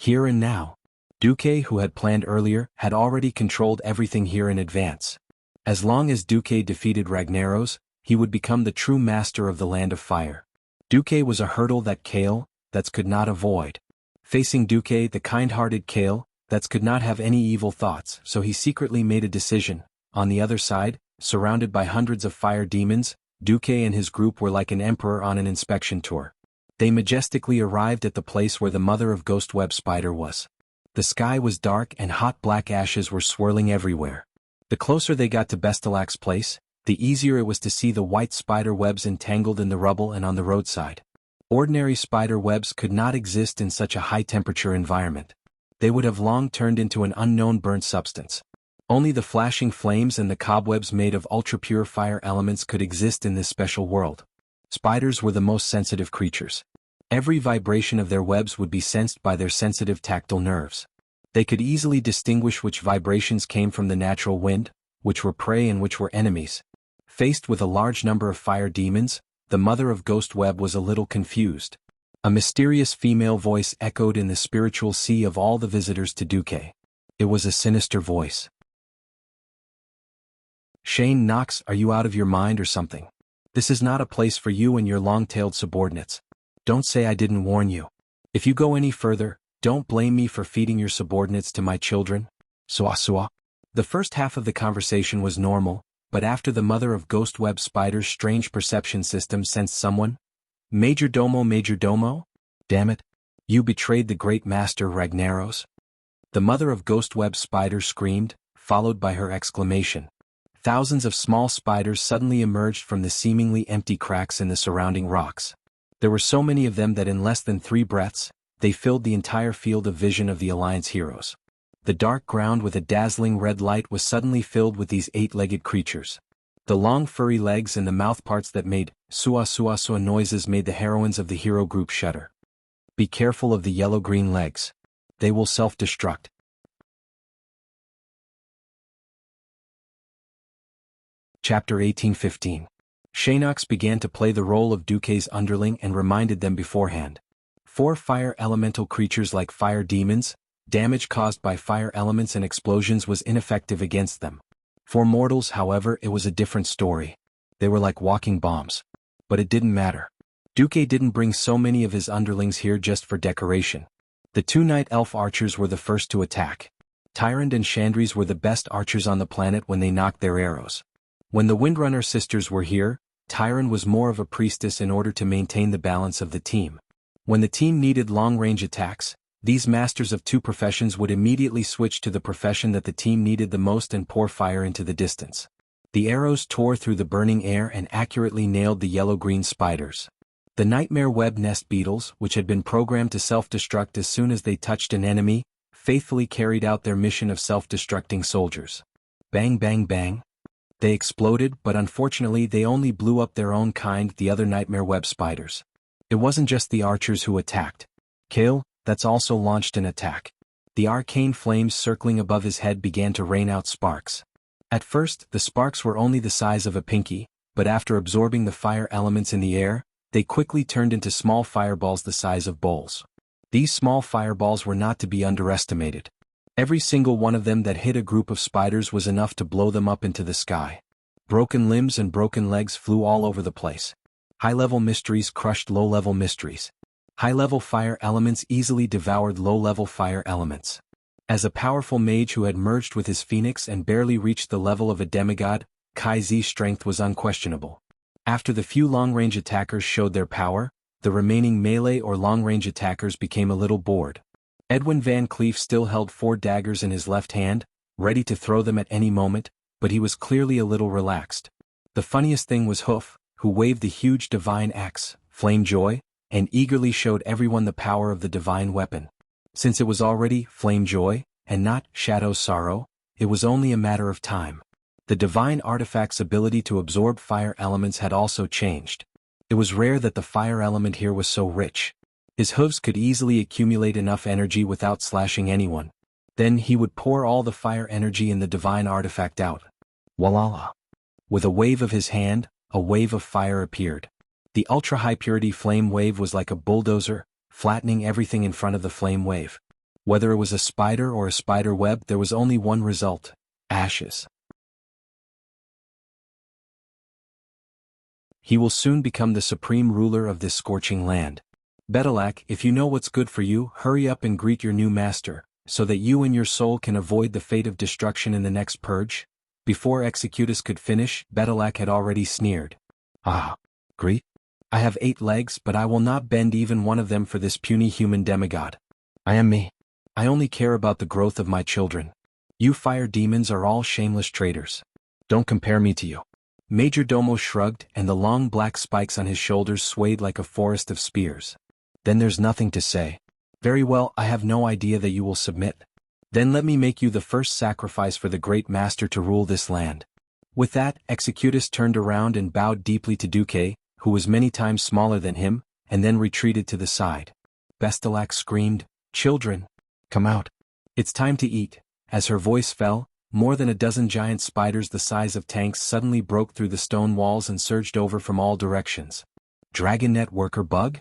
and now. Duque, who had planned earlier, had already controlled everything here in advance. As long as Duque defeated Ragnaros, he would become the true master of the Land of Fire. Duque was a hurdle that Kale, could not avoid. Facing Duque, the kind-hearted Kale, could not have any evil thoughts, so he secretly made a decision. On the other side, surrounded by hundreds of fire demons, Duque and his group were like an emperor on an inspection tour. They majestically arrived at the place where the mother of Ghostweb Spider was. The sky was dark and hot black ashes were swirling everywhere. The closer they got to Bestelac's place, the easier it was to see the white spider webs entangled in the rubble and on the roadside. Ordinary spider webs could not exist in such a high-temperature environment. They would have long turned into an unknown burnt substance. Only the flashing flames and the cobwebs made of ultra-pure fire elements could exist in this special world. Spiders were the most sensitive creatures. Every vibration of their webs would be sensed by their sensitive tactile nerves. They could easily distinguish which vibrations came from the natural wind, which were prey and which were enemies. Faced with a large number of fire demons, the mother of Ghostweb was a little confused. A mysterious female voice echoed in the spiritual sea of all the visitors to Duque. It was a sinister voice. "Shane Knox, are you out of your mind or something? This is not a place for you and your long-tailed subordinates. Don't say I didn't warn you. If you go any further, don't blame me for feeding your subordinates to my children." Suasua. The first half of the conversation was normal, but after the mother of Ghostweb Spider's strange perception system sensed someone. Majordomo? Damn it. You betrayed the great master Ragnaros? The mother of Ghostweb Spider screamed, followed by her exclamation. Thousands of small spiders suddenly emerged from the seemingly empty cracks in the surrounding rocks. There were so many of them that in less than 3 breaths, they filled the entire field of vision of the Alliance heroes. The dark ground with a dazzling red light was suddenly filled with these 8-legged creatures. The long furry legs and the mouthparts that made sua noises made the heroines of the hero group shudder. Be careful of the yellow-green legs. They will self-destruct. Chapter 18:15. Shanox began to play the role of Duke's underling and reminded them beforehand. 4 fire elemental creatures like fire demons, damage caused by fire elements and explosions was ineffective against them. For mortals, however, it was a different story. They were like walking bombs. But it didn't matter. Duke didn't bring so many of his underlings here just for decoration. The 2 night elf archers were the first to attack. Tyrant and Chandries were the best archers on the planet when they knocked their arrows. When the Windrunner sisters were here, Tyrant was more of a priestess in order to maintain the balance of the team. When the team needed long-range attacks, these masters of 2 professions would immediately switch to the profession that the team needed the most and pour fire into the distance. The arrows tore through the burning air and accurately nailed the yellow-green spiders. The nightmare web nest beetles, which had been programmed to self-destruct as soon as they touched an enemy, faithfully carried out their mission of self-destructing soldiers. Bang bang bang. They exploded, but unfortunately they only blew up their own kind, the other nightmare web spiders. It wasn't just the archers who attacked. Kale, that's also launched an attack. The arcane flames circling above his head began to rain out sparks. At first, the sparks were only the size of a pinky, but after absorbing the fire elements in the air, they quickly turned into small fireballs the size of bowls. These small fireballs were not to be underestimated. Every single one of them that hit a group of spiders was enough to blow them up into the sky. Broken limbs and broken legs flew all over the place. High-level mysteries crushed low-level mysteries. High-level fire elements easily devoured low-level fire elements. As a powerful mage who had merged with his phoenix and barely reached the level of a demigod, Kai Z's strength was unquestionable. After the few long-range attackers showed their power, the remaining melee or long-range attackers became a little bored. Edwin Van Cleef still held 4 daggers in his left hand, ready to throw them at any moment, but he was clearly a little relaxed. The funniest thing was Hoof, who waved the huge divine axe, Flame Joy, and eagerly showed everyone the power of the divine weapon. Since it was already Flame Joy, and not Shadow Sorrow, it was only a matter of time. The divine artifact's ability to absorb fire elements had also changed. It was rare that the fire element here was so rich. His hooves could easily accumulate enough energy without slashing anyone. Then he would pour all the fire energy in the divine artifact out. Voila! With a wave of his hand, a wave of fire appeared. The ultra-high-purity flame wave was like a bulldozer, flattening everything in front of the flame wave. Whether it was a spider or a spider web, there was only one result: ashes. He will soon become the supreme ruler of this scorching land. Betelak, if you know what's good for you, hurry up and greet your new master, so that you and your soul can avoid the fate of destruction in the next purge. Before Executus could finish, Betelak had already sneered. Ah, greet? I have 8 legs, but I will not bend even one of them for this puny human demigod. I am me. I only care about the growth of my children. You fire demons are all shameless traitors. Don't compare me to you. Major Domo shrugged, and the long black spikes on his shoulders swayed like a forest of spears. Then there's nothing to say. Very well, I have no idea that you will submit. Then let me make you the first sacrifice for the great master to rule this land. With that, Executus turned around and bowed deeply to Duque, who was many times smaller than him, and then retreated to the side. Bestelak screamed, "Children, come out. It's time to eat." As her voice fell, more than a dozen giant spiders the size of tanks suddenly broke through the stone walls and surged over from all directions. Dragonnet worker bug?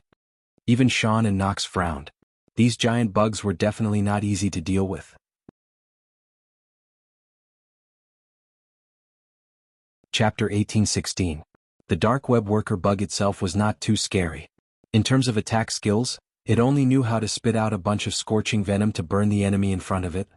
Even Sean and Nox frowned. These giant bugs were definitely not easy to deal with. Chapter 18:16. The dark web worker bug itself was not too scary. In terms of attack skills, it only knew how to spit out a bunch of scorching venom to burn the enemy in front of it.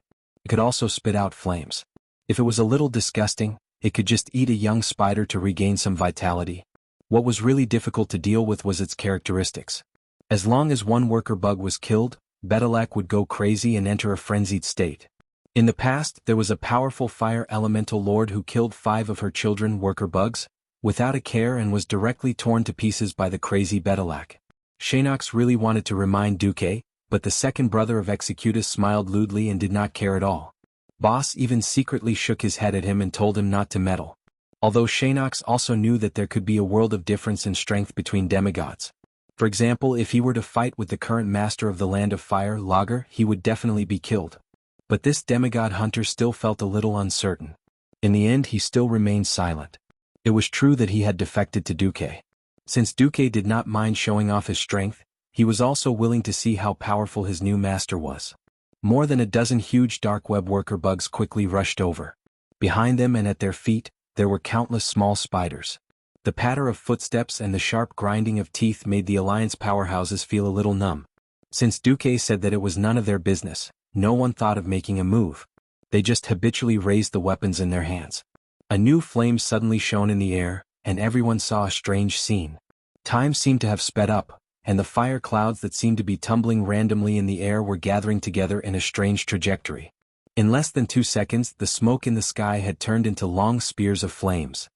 It could also spit out flames. If it was a little disgusting, it could just eat a young spider to regain some vitality. What was really difficult to deal with was its characteristics. As long as one worker bug was killed, Betelak would go crazy and enter a frenzied state. In the past, there was a powerful fire elemental lord who killed 5 of her children worker bugs, without a care, and was directly torn to pieces by the crazy Betelak. Shanox really wanted to remind Duque, but the second brother of Executus smiled lewdly and did not care at all. Boss even secretly shook his head at him and told him not to meddle. Although Shanox also knew that there could be a world of difference in strength between demigods. For example, if he were to fight with the current master of the Land of Fire, Lager, he would definitely be killed. But this demigod hunter still felt a little uncertain. In the end, he still remained silent. It was true that he had defected to Duque. Since Duque did not mind showing off his strength, he was also willing to see how powerful his new master was. More than a dozen huge dark web worker bugs quickly rushed over. Behind them and at their feet, there were countless small spiders. The patter of footsteps and the sharp grinding of teeth made the Alliance powerhouses feel a little numb. Since Duque said that it was none of their business, no one thought of making a move. They just habitually raised the weapons in their hands. A new flame suddenly shone in the air, and everyone saw a strange scene. Time seemed to have sped up, and the fire clouds that seemed to be tumbling randomly in the air were gathering together in a strange trajectory. In less than 2 seconds, the smoke in the sky had turned into long spears of flames.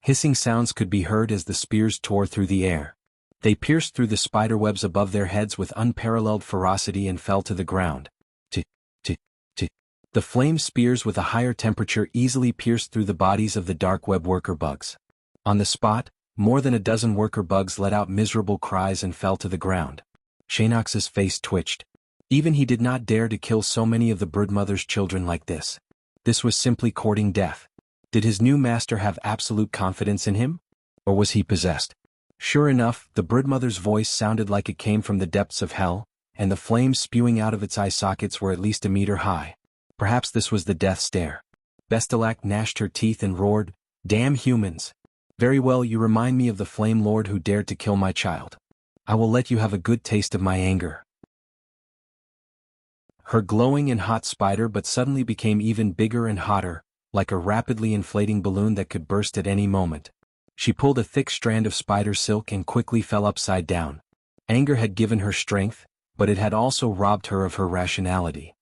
Hissing sounds could be heard as the spears tore through the air. They pierced through the spiderwebs above their heads with unparalleled ferocity and fell to the ground. The flame spears with a higher temperature easily pierced through the bodies of the dark web worker bugs. On the spot, more than a dozen worker bugs let out miserable cries and fell to the ground. Shanox's face twitched. Even he did not dare to kill so many of the broodmother's children like this. This was simply courting death. Did his new master have absolute confidence in him? Or was he possessed? Sure enough, the broodmother's voice sounded like it came from the depths of hell, and the flames spewing out of its eye sockets were at least a meter high. Perhaps this was the death stare. Bestelac gnashed her teeth and roared, "Damn humans! Very well, you remind me of the Flame Lord who dared to kill my child. I will let you have a good taste of my anger." Her glowing and hot spider but suddenly became even bigger and hotter, like a rapidly inflating balloon that could burst at any moment. She pulled a thick strand of spider silk and quickly fell upside down. Anger had given her strength, but it had also robbed her of her rationality.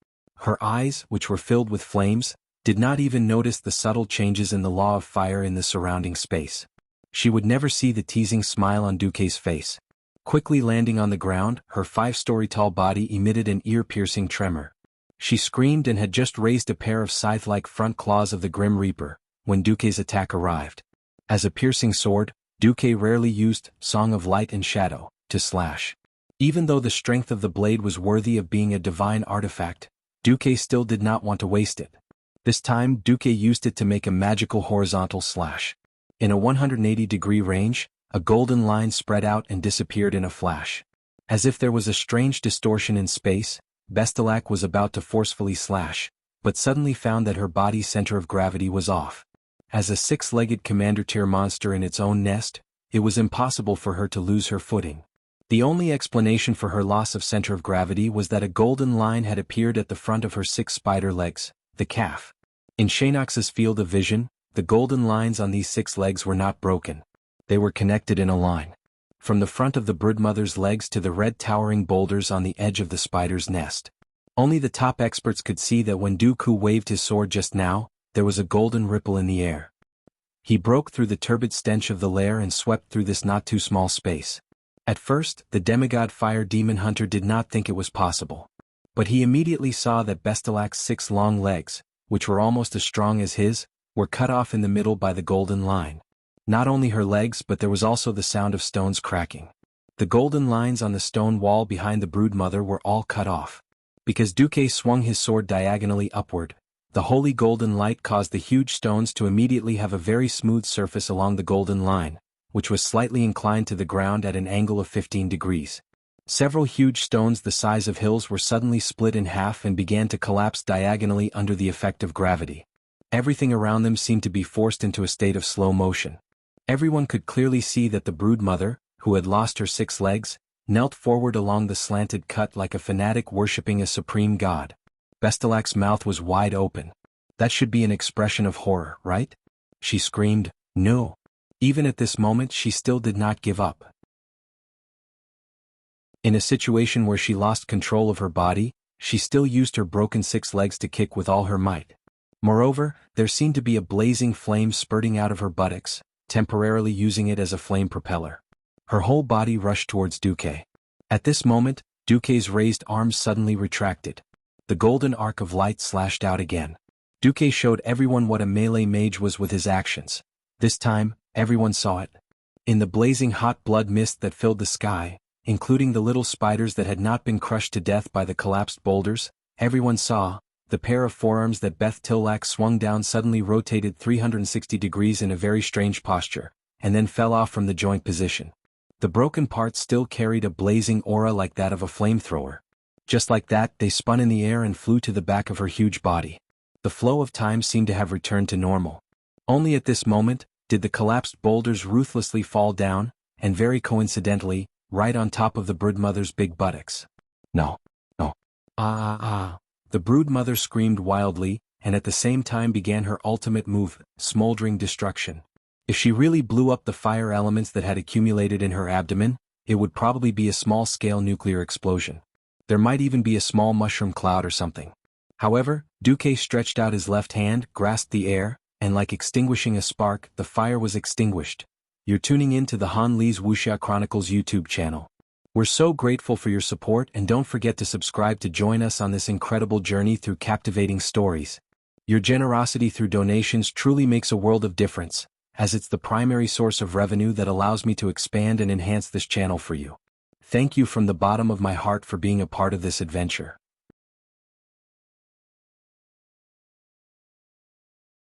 Her eyes, which were filled with flames, did not even notice the subtle changes in the law of fire in the surrounding space. She would never see the teasing smile on Duque's face. Quickly landing on the ground, her 5-story-tall body emitted an ear-piercing tremor. She screamed and had just raised a pair of scythe-like front claws of the Grim Reaper, when Duque's attack arrived. As a piercing sword, Duque rarely used Song of Light and Shadow to slash. Even though the strength of the blade was worthy of being a divine artifact, Duque still did not want to waste it. This time, Duque used it to make a magical horizontal slash. In a 180-degree range, a golden line spread out and disappeared in a flash. As if there was a strange distortion in space, Bestelac was about to forcefully slash, but suddenly found that her body's center of gravity was off. As a 6-legged commander-tier monster in its own nest, it was impossible for her to lose her footing. The only explanation for her loss of center of gravity was that a golden line had appeared at the front of her 6 spider legs, the calf. In Shanox's field of vision, the golden lines on these 6 legs were not broken. They were connected in a line. From the front of the broodmother's legs to the red towering boulders on the edge of the spider's nest. Only the top experts could see that when Dooku waved his sword just now, there was a golden ripple in the air. He broke through the turbid stench of the lair and swept through this not-too-small space. At first, the demigod fire demon hunter did not think it was possible. But he immediately saw that Bestelac's 6 long legs, which were almost as strong as his, were cut off in the middle by the golden line. Not only her legs, but there was also the sound of stones cracking. The golden lines on the stone wall behind the broodmother were all cut off. Because Duque swung his sword diagonally upward, the holy golden light caused the huge stones to immediately have a very smooth surface along the golden line, which was slightly inclined to the ground at an angle of 15 degrees. Several huge stones the size of hills were suddenly split in half and began to collapse diagonally under the effect of gravity. Everything around them seemed to be forced into a state of slow motion. Everyone could clearly see that the broodmother, who had lost her 6 legs, knelt forward along the slanted cut like a fanatic worshipping a supreme god. Bestelac's mouth was wide open. That should be an expression of horror, right? She screamed, "No." Even at this moment she still did not give up. In a situation where she lost control of her body, she still used her broken 6 legs to kick with all her might. Moreover, there seemed to be a blazing flame spurting out of her buttocks, temporarily using it as a flame propeller. Her whole body rushed towards Duque. At this moment, Duque's raised arms suddenly retracted. The golden arc of light slashed out again. Duque showed everyone what a melee mage was with his actions. This time, everyone saw it. In the blazing hot blood mist that filled the sky, including the little spiders that had not been crushed to death by the collapsed boulders. Everyone saw, the pair of forearms that Beth Tillac swung down suddenly rotated 360 degrees in a very strange posture, and then fell off from the joint position. The broken parts still carried a blazing aura like that of a flamethrower. Just like that, they spun in the air and flew to the back of her huge body. The flow of time seemed to have returned to normal. Only at this moment did the collapsed boulders ruthlessly fall down, and very coincidentally, right on top of the broodmother's big buttocks. No. No. The broodmother screamed wildly, and at the same time began her ultimate move, smoldering destruction. If she really blew up the fire elements that had accumulated in her abdomen, it would probably be a small-scale nuclear explosion. There might even be a small mushroom cloud or something. However, Duque stretched out his left hand, grasped the air, and like extinguishing a spark, the fire was extinguished. You're tuning in to the Han Li's Wuxia Chronicles YouTube channel. We're so grateful for your support, and don't forget to subscribe to join us on this incredible journey through captivating stories. Your generosity through donations truly makes a world of difference, as it's the primary source of revenue that allows me to expand and enhance this channel for you. Thank you from the bottom of my heart for being a part of this adventure.